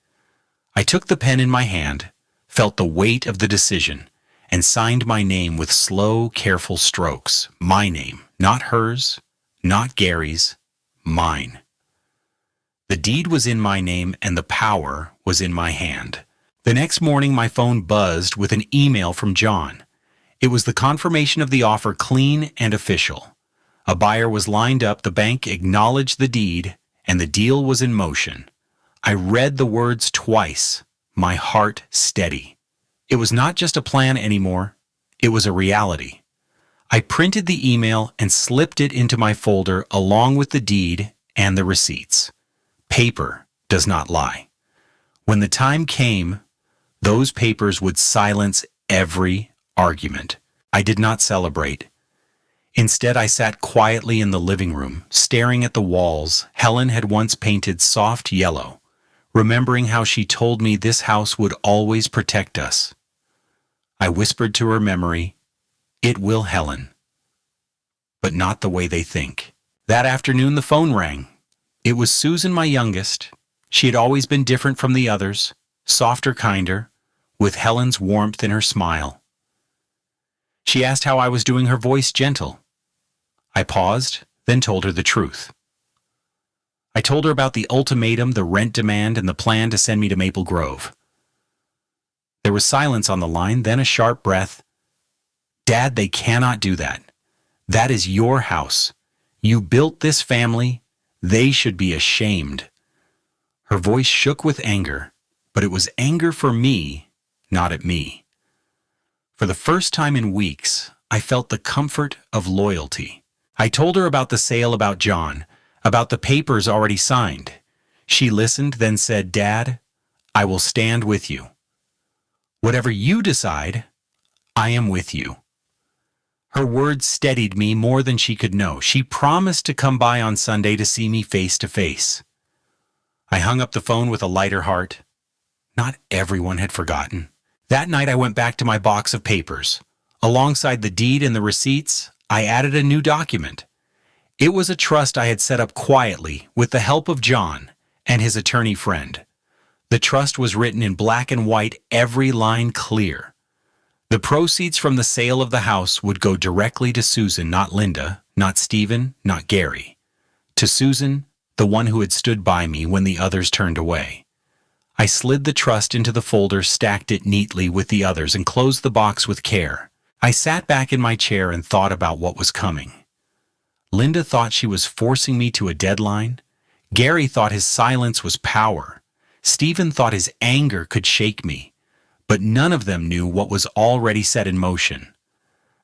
I took the pen in my hand, felt the weight of the decision, and signed my name with slow, careful strokes. My name, not hers, not Gary's, mine. The deed was in my name and the power was in my hand. The next morning, my phone buzzed with an email from John. It was the confirmation of the offer, clean and official. A buyer was lined up, the bank acknowledged the deed, and the deal was in motion. I read the words twice, my heart steady. It was not just a plan anymore, it was a reality. I printed the email and slipped it into my folder along with the deed and the receipts. Paper does not lie. When the time came, those papers would silence every argument. I did not celebrate. Instead, I sat quietly in the living room, staring at the walls Helen had once painted soft yellow, remembering how she told me this house would always protect us. I whispered to her memory, "It will, Helen, but not the way they think." That afternoon, the phone rang. It was Susan, my youngest. She had always been different from the others, softer, kinder, with Helen's warmth in her smile. She asked how I was doing, her voice gentle. I paused, then told her the truth. I told her about the ultimatum, the rent demand, and the plan to send me to Maple Grove. There was silence on the line, then a sharp breath. "Dad, they cannot do that. That is your house. You built this family. They should be ashamed." Her voice shook with anger, but it was anger for me, not at me. For the first time in weeks, I felt the comfort of loyalty. I told her about the sale, about John, about the papers already signed. She listened, then said, "Dad, I will stand with you. Whatever you decide, I am with you." Her words steadied me more than she could know. She promised to come by on Sunday to see me face to face. I hung up the phone with a lighter heart. Not everyone had forgotten. That night I went back to my box of papers. Alongside the deed and the receipts, I added a new document. It was a trust I had set up quietly with the help of John and his attorney friend. The trust was written in black and white, every line clear. The proceeds from the sale of the house would go directly to Susan, not Linda, not Stephen, not Gary. To Susan, the one who had stood by me when the others turned away. I slid the trust into the folder, stacked it neatly with the others, and closed the box with care. I sat back in my chair and thought about what was coming. Linda thought she was forcing me to a deadline. Gary thought his silence was power. Stephen thought his anger could shake me. But none of them knew what was already set in motion.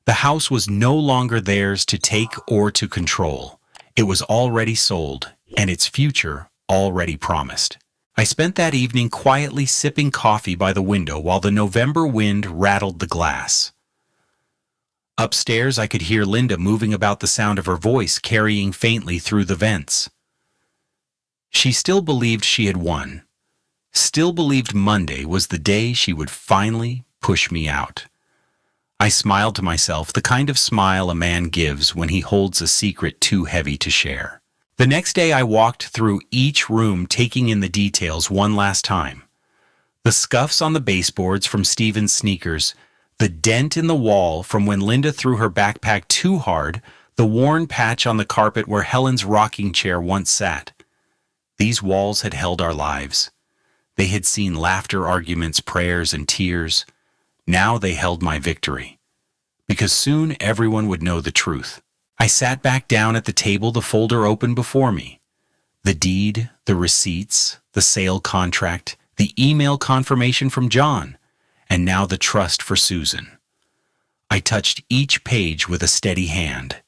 The house was no longer theirs to take or to control. It was already sold, and its future already promised. I spent that evening quietly sipping coffee by the window while the November wind rattled the glass. Upstairs, I could hear Linda moving about, the sound of her voice carrying faintly through the vents. She still believed she had won. Still believed Monday was the day she would finally push me out. I smiled to myself, the kind of smile a man gives when he holds a secret too heavy to share. The next day I walked through each room, taking in the details one last time. The scuffs on the baseboards from Stephen's sneakers, the dent in the wall from when Linda threw her backpack too hard, the worn patch on the carpet where Helen's rocking chair once sat. These walls had held our lives. They had seen laughter, arguments, prayers, and tears. Now they held my victory. Because soon everyone would know the truth. I sat back down at the table, the folder open before me. The deed, the receipts, the sale contract, the email confirmation from John, and now the trust for Susan. I touched each page with a steady hand.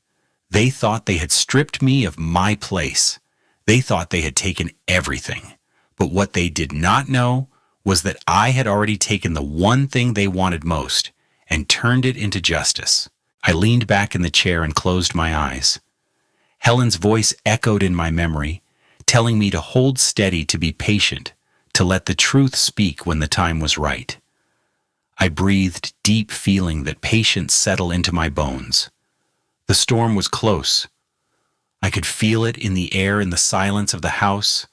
They thought they had stripped me of my place. They thought they had taken everything. But what they did not know was that I had already taken the one thing they wanted most and turned it into justice. I leaned back in the chair and closed my eyes. Helen's voice echoed in my memory, telling me to hold steady, to be patient, to let the truth speak when the time was right. I breathed deep, feeling that patience settle into my bones. The storm was close. I could feel it in the air, in the silence of the house,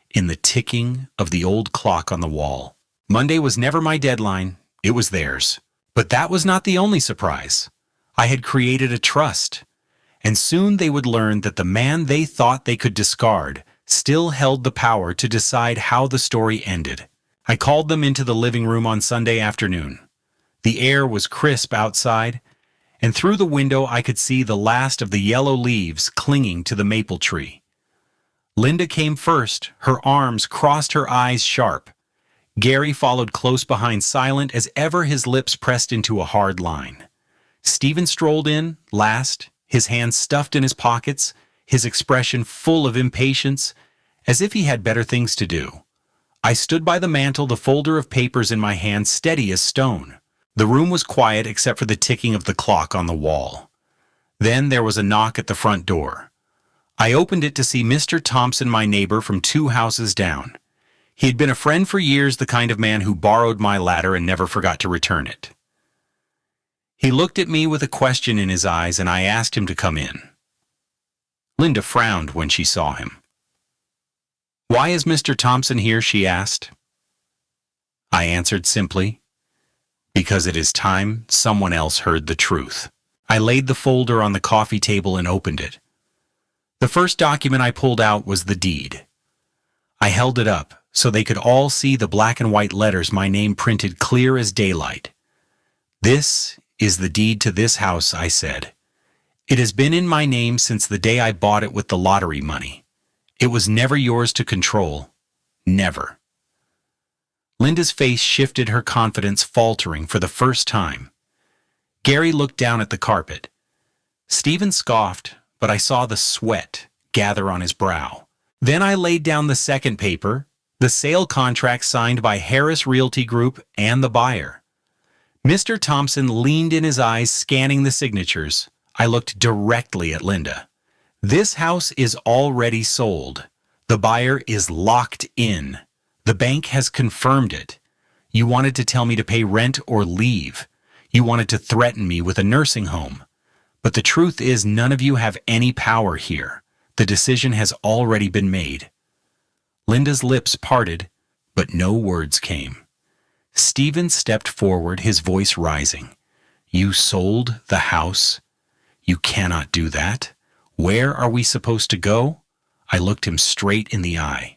in the ticking of the old clock on the wall. Monday was never my deadline, it was theirs. But that was not the only surprise. I had created a trust, and soon they would learn that the man they thought they could discard still held the power to decide how the story ended. I called them into the living room on Sunday afternoon. The air was crisp outside, and through the window I could see the last of the yellow leaves clinging to the maple tree. Linda came first, her arms crossed, her eyes sharp. Gary followed close behind, silent as ever, his lips pressed into a hard line. Stephen strolled in last, his hands stuffed in his pockets, his expression full of impatience, as if he had better things to do. I stood by the mantel, the folder of papers in my hand, steady as stone. The room was quiet except for the ticking of the clock on the wall. Then there was a knock at the front door. I opened it to see Mr. Thompson, my neighbor from 2 houses down. He had been a friend for years, the kind of man who borrowed my ladder and never forgot to return it. He looked at me with a question in his eyes, and I asked him to come in. Linda frowned when she saw him. "Why is Mr. Thompson here?" she asked. I answered simply, "Because it is time someone else heard the truth." I laid the folder on the coffee table and opened it. The first document I pulled out was the deed. I held it up so they could all see the black and white letters, my name printed clear as daylight. "This is the deed to this house," I said. "It has been in my name since the day I bought it with the lottery money. It was never yours to control. Never." Linda's face shifted, her confidence faltering for the first time. Gary looked down at the carpet. Stephen scoffed, but I saw the sweat gather on his brow. Then I laid down the second paper, the sale contract signed by Harris Realty Group and the buyer. Mr. Thompson leaned in, his eyes scanning the signatures. I looked directly at Linda. "This house is already sold. The buyer is locked in. The bank has confirmed it. You wanted to tell me to pay rent or leave. You wanted to threaten me with a nursing home. But the truth is, none of you have any power here. The decision has already been made." Linda's lips parted, but no words came. Stephen stepped forward, his voice rising. "You sold the house? You cannot do that. Where are we supposed to go?" I looked him straight in the eye.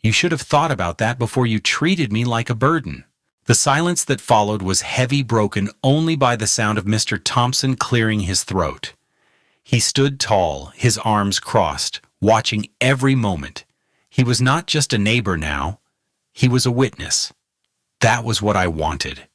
You should have thought about that before you treated me like a burden." The silence that followed was heavy, broken only by the sound of Mr. Thompson clearing his throat. He stood tall, his arms crossed, watching every moment. He was not just a neighbor now. He was a witness. That was what I wanted.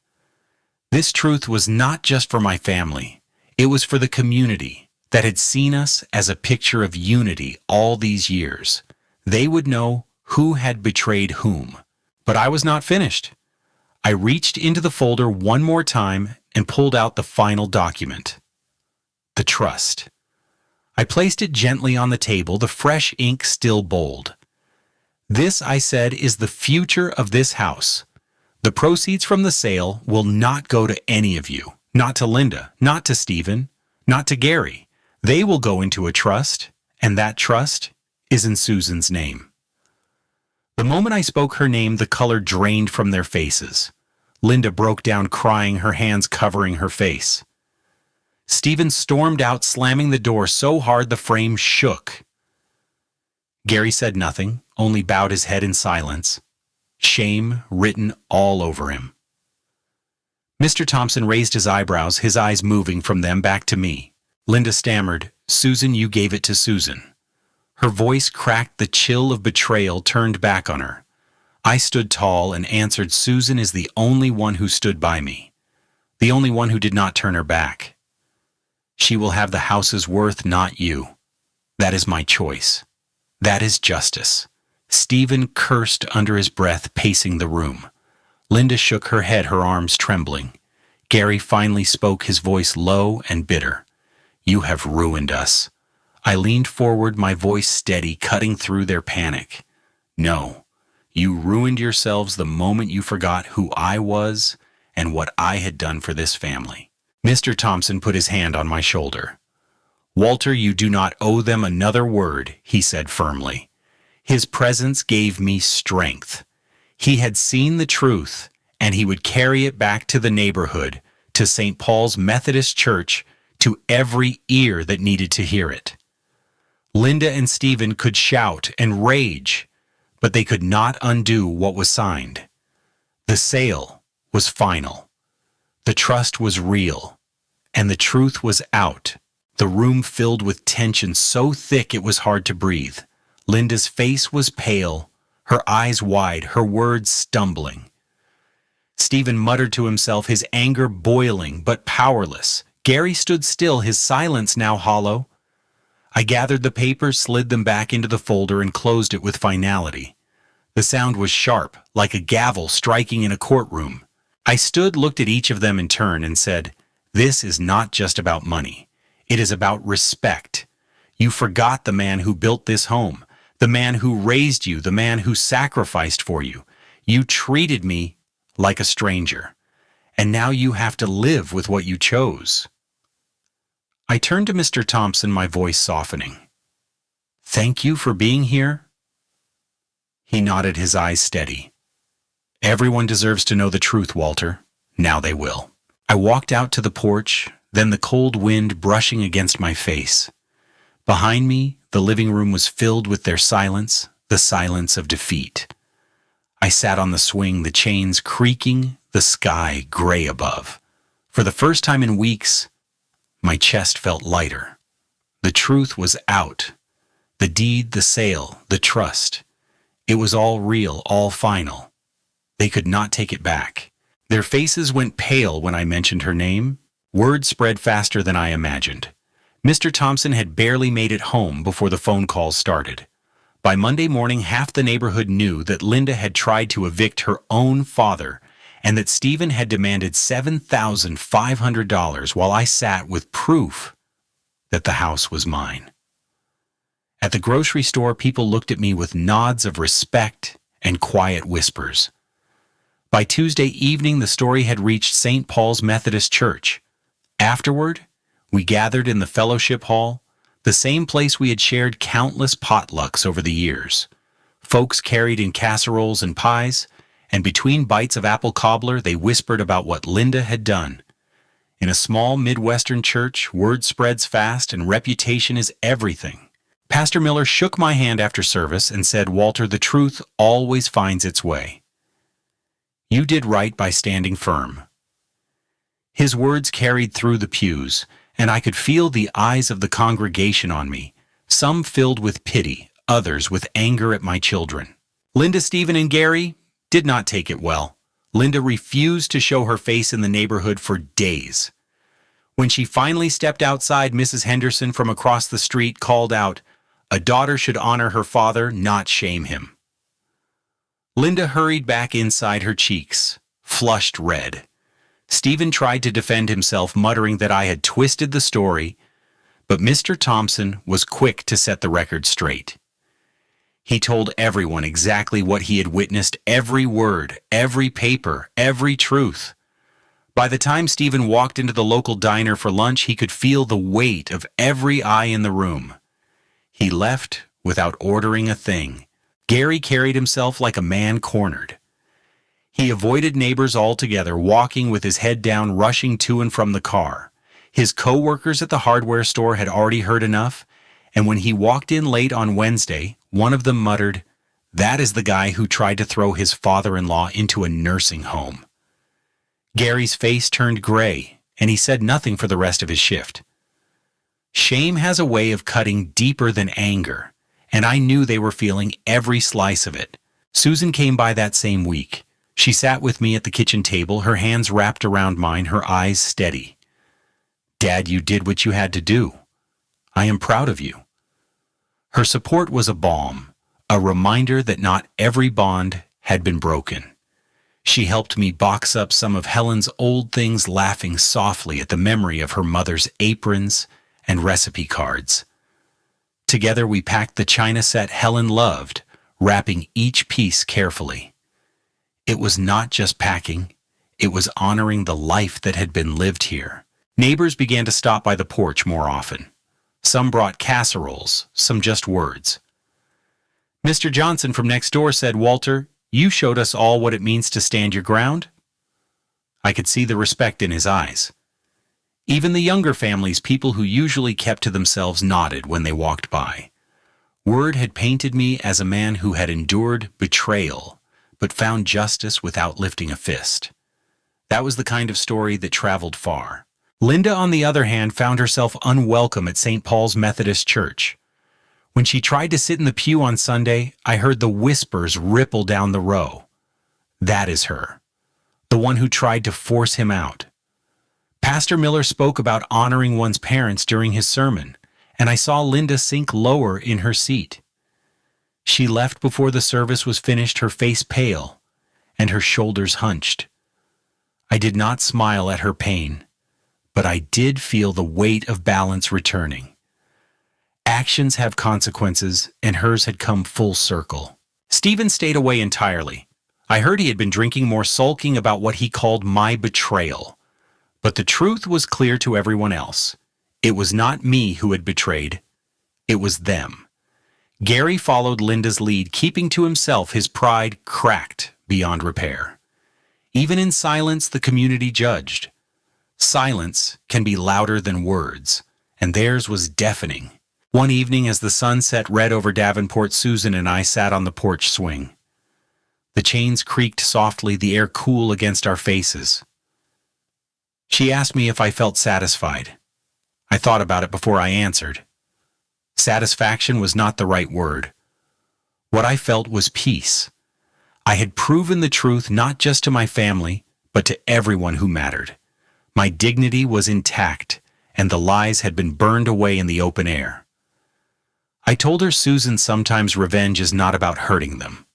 This truth was not just for my family. It was for the community that had seen us as a picture of unity all these years. They would know who had betrayed whom. But I was not finished. I reached into the folder one more time and pulled out the final document. The trust. I placed it gently on the table, the fresh ink still bold. "This," I said, "is the future of this house. The proceeds from the sale will not go to any of you. Not to Linda, not to Stephen, not to Gary. They will go into a trust, and that trust is in Susan's name." The moment I spoke her name, the color drained from their faces. Linda broke down crying, her hands covering her face. Stephen stormed out, slamming the door so hard the frame shook. Gary said nothing, only bowed his head in silence, shame written all over him. Mr. Thompson raised his eyebrows, his eyes moving from them back to me. Linda stammered, "Susan, you gave it to Susan." Her voice cracked, the chill of betrayal turned back on her. I stood tall and answered, "Susan is the only one who stood by me, the only one who did not turn her back. She will have the house's worth, not you. That is my choice. That is justice." Stephen cursed under his breath, pacing the room. Linda shook her head, her arms trembling. Gary finally spoke, his voice low and bitter. "You have ruined us." I leaned forward, my voice steady, cutting through their panic. "No. You ruined yourselves the moment you forgot who I was and what I had done for this family." Mr. Thompson put his hand on my shoulder. "Walter, you do not owe them another word," he said firmly. His presence gave me strength. He had seen the truth, and he would carry it back to the neighborhood, to St. Paul's Methodist Church, to every ear that needed to hear it. Linda and Stephen could shout and rage, but they could not undo what was signed. The sale was final. The trust was real, and the truth was out. The room filled with tension so thick it was hard to breathe. Linda's face was pale, her eyes wide, her words stumbling. Stephen muttered to himself, his anger boiling but powerless. Gary stood still, his silence now hollow. I gathered the papers, slid them back into the folder, and closed it with finality. The sound was sharp, like a gavel striking in a courtroom. I stood, looked at each of them in turn, and said, "This is not just about money. It is about respect. You forgot the man who built this home, the man who raised you, the man who sacrificed for you. You treated me like a stranger, and now you have to live with what you chose." I turned to Mr. Thompson, my voice softening. "Thank you for being here." He nodded, his eyes steady. "Everyone deserves to know the truth, Walter. Now they will." I walked out to the porch, then the cold wind brushing against my face. Behind me, the living room was filled with their silence, the silence of defeat. I sat on the swing, the chains creaking, the sky gray above. For the first time in weeks, my chest felt lighter. The truth was out. The deed, the sale, the trust. It was all real, all final. They could not take it back. Their faces went pale when I mentioned her name. Word spread faster than I imagined. Mr. Thompson had barely made it home before the phone calls started. By Monday morning, half the neighborhood knew that Linda had tried to evict her own father and that Stephen had demanded $7,500 while I sat with proof that the house was mine. At the grocery store, people looked at me with nods of respect and quiet whispers. By Tuesday evening, the story had reached St. Paul's Methodist Church. Afterward, we gathered in the fellowship hall, the same place we had shared countless potlucks over the years. Folks carried in casseroles and pies, and between bites of apple cobbler, they whispered about what Linda had done. In a small Midwestern church, word spreads fast and reputation is everything. Pastor Miller shook my hand after service and said, "Walter, the truth always finds its way. You did right by standing firm." His words carried through the pews, and I could feel the eyes of the congregation on me, some filled with pity, others with anger at my children. Linda, Stephen, and Gary did not take it well. Linda refused to show her face in the neighborhood for days. When she finally stepped outside, Mrs. Henderson from across the street called out, "A daughter should honor her father, not shame him." Linda hurried back inside, her cheeks flushed red. Stephen tried to defend himself, muttering that I had twisted the story, but Mr. Thompson was quick to set the record straight. He told everyone exactly what he had witnessed, every word, every paper, every truth. By the time Stephen walked into the local diner for lunch, he could feel the weight of every eye in the room. He left without ordering a thing. Gary carried himself like a man cornered. He avoided neighbors altogether, walking with his head down, rushing to and from the car. His co-workers at the hardware store had already heard enough, and when he walked in late on Wednesday, one of them muttered, "That is the guy who tried to throw his father-in-law into a nursing home." Gary's face turned gray, and he said nothing for the rest of his shift. Shame has a way of cutting deeper than anger, and I knew they were feeling every slice of it. Susan came by that same week. She sat with me at the kitchen table, her hands wrapped around mine, her eyes steady. "Dad, you did what you had to do. I am proud of you." Her support was a balm, a reminder that not every bond had been broken. She helped me box up some of Helen's old things, laughing softly at the memory of her mother's aprons and recipe cards. Together we packed the china set Helen loved, wrapping each piece carefully. It was not just packing, it was honoring the life that had been lived here. Neighbors began to stop by the porch more often. Some brought casseroles, some just words. Mr. Johnson from next door said, "Walter, you showed us all what it means to stand your ground." I could see the respect in his eyes. Even the younger families, people who usually kept to themselves, nodded when they walked by. Word had painted me as a man who had endured betrayal, but found justice without lifting a fist. That was the kind of story that traveled far. Linda, on the other hand, found herself unwelcome at St. Paul's Methodist Church. When she tried to sit in the pew on Sunday, I heard the whispers ripple down the row. That is her, the one who tried to force him out. Pastor Miller spoke about honoring one's parents during his sermon, and I saw Linda sink lower in her seat. She left before the service was finished, her face pale and her shoulders hunched. I did not smile at her pain, but I did feel the weight of balance returning. Actions have consequences, and hers had come full circle. Stephen stayed away entirely. I heard he had been drinking more, sulking about what he called my betrayal. But the truth was clear to everyone else. It was not me who had betrayed. It was them. Gary followed Linda's lead, keeping to himself, his pride cracked beyond repair. Even in silence, the community judged. Silence can be louder than words, and theirs was deafening. One evening, as the sun set red over Davenport, Susan and I sat on the porch swing. The chains creaked softly, the air cool against our faces. She asked me if I felt satisfied. I thought about it before I answered. Satisfaction was not the right word. What I felt was peace. I had proven the truth not just to my family, but to everyone who mattered. My dignity was intact, and the lies had been burned away in the open air. I told her, "Susan, sometimes revenge is not about hurting them.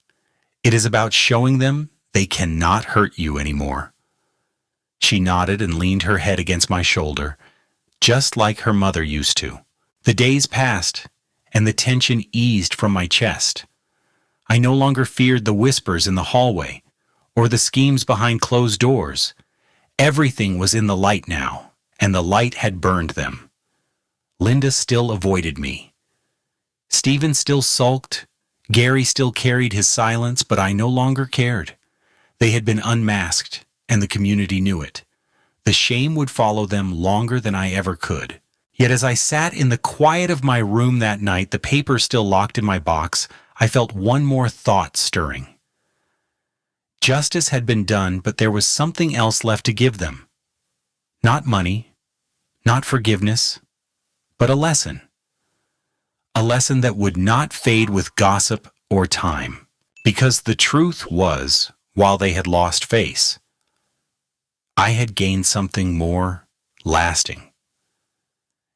It is about showing them they cannot hurt you anymore." She nodded and leaned her head against my shoulder, just like her mother used to. The days passed, and the tension eased from my chest. I no longer feared the whispers in the hallway, or the schemes behind closed doors. Everything was in the light now, and the light had burned them. Linda still avoided me. Stephen still sulked. Gary still carried his silence, but I no longer cared. They had been unmasked, and the community knew it. The shame would follow them longer than I ever could. Yet as I sat in the quiet of my room that night, the paper still locked in my box, I felt one more thought stirring. Justice had been done, but there was something else left to give them. Not money, not forgiveness, but a lesson. A lesson that would not fade with gossip or time. Because the truth was, while they had lost face, I had gained something more lasting.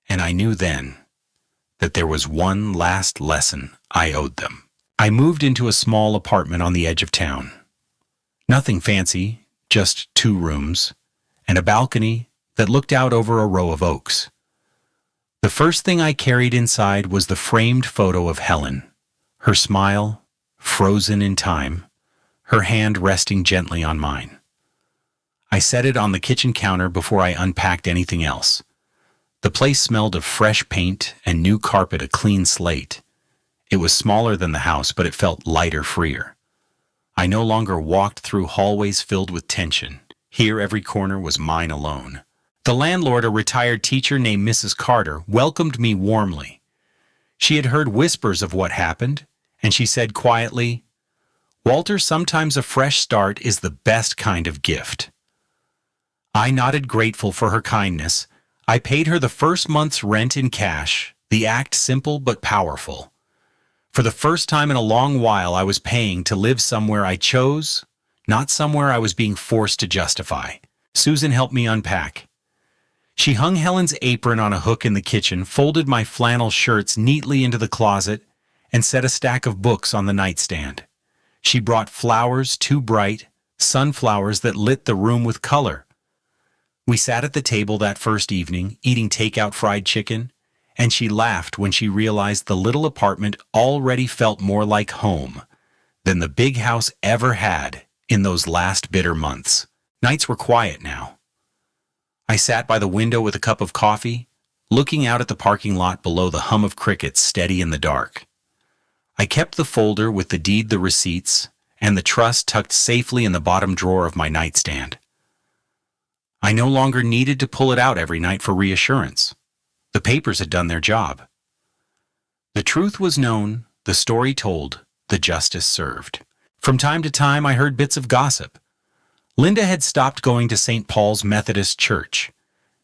And I knew then that there was one last lesson I owed them. I moved into a small apartment on the edge of town. Nothing fancy, just 2 rooms, and a balcony that looked out over a row of oaks. The first thing I carried inside was the framed photo of Helen, her smile frozen in time, her hand resting gently on mine. I set it on the kitchen counter before I unpacked anything else. The place smelled of fresh paint and new carpet, a clean slate. It was smaller than the house, but it felt lighter, freer. I no longer walked through hallways filled with tension. Here every corner was mine alone. The landlord, a retired teacher named Mrs. Carter, welcomed me warmly. She had heard whispers of what happened, and she said quietly, "Walter, sometimes a fresh start is the best kind of gift." I nodded, grateful for her kindness. I paid her the first month's rent in cash, the act simple but powerful. For the first time in a long while, I was paying to live somewhere I chose, not somewhere I was being forced to justify. Susan helped me unpack. She hung Helen's apron on a hook in the kitchen, folded my flannel shirts neatly into the closet, and set a stack of books on the nightstand. She brought flowers, 2 bright, sunflowers that lit the room with color. We sat at the table that first evening, eating takeout fried chicken, and she laughed when she realized the little apartment already felt more like home than the big house ever had in those last bitter months. Nights were quiet now. I sat by the window with a cup of coffee, looking out at the parking lot below, the hum of crickets steady in the dark. I kept the folder with the deed, the receipts, and the trust tucked safely in the bottom drawer of my nightstand. I no longer needed to pull it out every night for reassurance. The papers had done their job. The truth was known, the story told, the justice served. From time to time, I heard bits of gossip. Linda had stopped going to St. Paul's Methodist Church.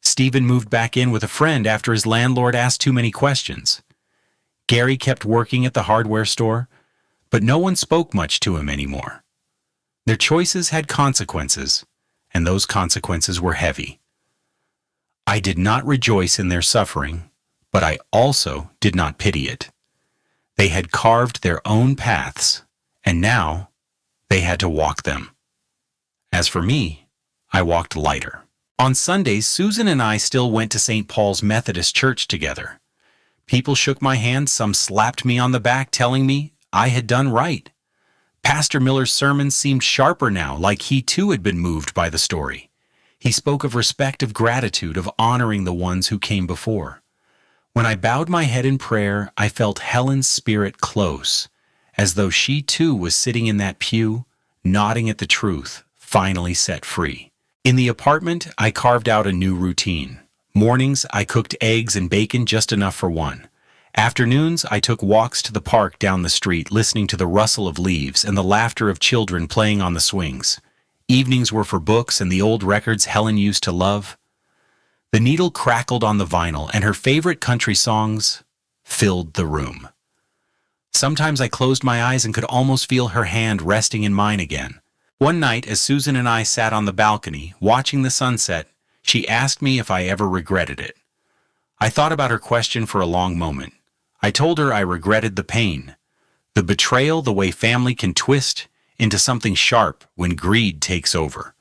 Stephen moved back in with a friend after his landlord asked too many questions. Gary kept working at the hardware store, but no one spoke much to him anymore. Their choices had consequences, and those consequences were heavy. I did not rejoice in their suffering, but I also did not pity it. They had carved their own paths, and now they had to walk them. As for me, I walked lighter. On Sundays, Susan and I still went to St. Paul's Methodist Church together. People shook my hand, some slapped me on the back, telling me I had done right. Pastor Miller's sermons seemed sharper now, like he too had been moved by the story. He spoke of respect, of gratitude, of honoring the ones who came before. When I bowed my head in prayer, I felt Helen's spirit close, as though she too was sitting in that pew, nodding at the truth, finally set free. In the apartment, I carved out a new routine. Mornings, I cooked eggs and bacon, just enough for one. Afternoons, I took walks to the park down the street, listening to the rustle of leaves and the laughter of children playing on the swings. Evenings were for books and the old records Helen used to love. The needle crackled on the vinyl, and her favorite country songs filled the room. Sometimes I closed my eyes and could almost feel her hand resting in mine again. One night, as Susan and I sat on the balcony, watching the sunset, she asked me if I ever regretted it. I thought about her question for a long moment. I told her I regretted the pain, the betrayal, the way family can twist into something sharp when greed takes over.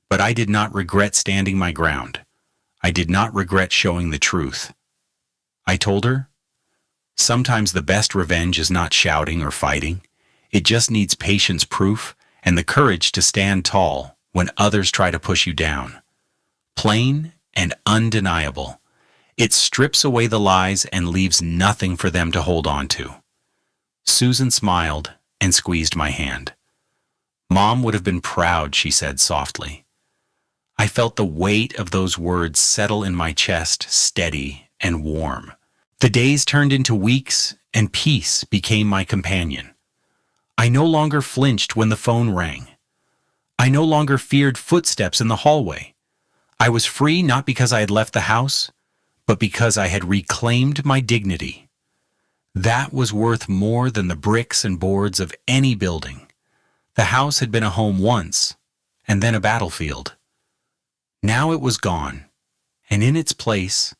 But I did not regret standing my ground. I did not regret showing the truth. I told her, sometimes the best revenge is not shouting or fighting. It just needs patience, proof, and the courage to stand tall when others try to push you down. Plain and undeniable. It strips away the lies and leaves nothing for them to hold on to. Susan smiled and squeezed my hand. Mom would have been proud, she said softly. I felt the weight of those words settle in my chest, steady and warm. The days turned into weeks, and peace became my companion. I no longer flinched when the phone rang. I no longer feared footsteps in the hallway. I was free not because I had left the house, but because I had reclaimed my dignity. That was worth more than the bricks and boards of any building. The house had been a home once, and then a battlefield. Now it was gone, and in its place,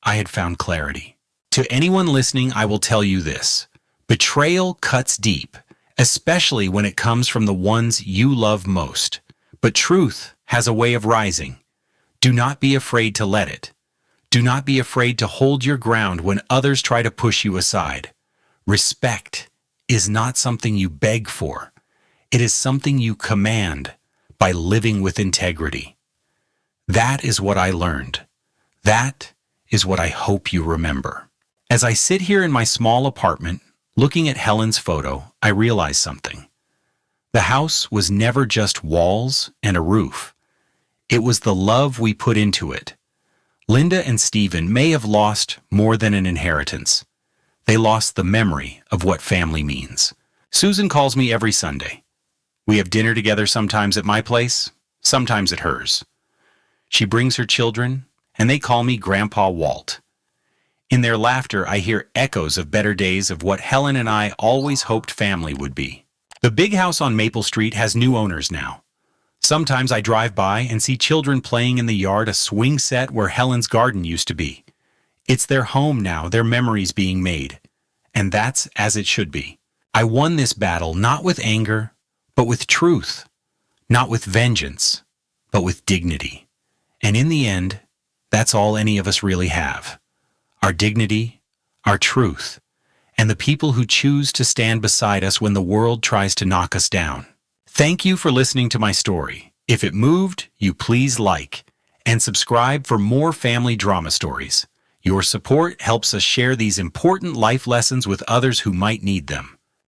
I had found clarity. To anyone listening, I will tell you this: betrayal cuts deep, especially when it comes from the ones you love most. But truth has a way of rising. Do not be afraid to let it. Do not be afraid to hold your ground when others try to push you aside. Respect is not something you beg for. It is something you command by living with integrity. That is what I learned. That is what I hope you remember. As I sit here in my small apartment, looking at Helen's photo, I realize something. The house was never just walls and a roof. It was the love we put into it. Linda and Stephen may have lost more than an inheritance. They lost the memory of what family means. Susan calls me every Sunday. We have dinner together, sometimes at my place, sometimes at hers. She brings her children, and they call me Grandpa Walt. In their laughter, I hear echoes of better days of what Helen and I always hoped family would be. The big house on Maple Street has new owners now. Sometimes I drive by and see children playing in the yard, a swing set where Helen's garden used to be. It's their home now, their memories being made. And that's as it should be. I won this battle not with anger, but with truth. Not with vengeance, but with dignity. And in the end, that's all any of us really have. Our dignity, our truth, and the people who choose to stand beside us when the world tries to knock us down. Thank you for listening to my story. If it moved you, please like and subscribe for more family drama stories. Your support helps us share these important life lessons with others who might need them.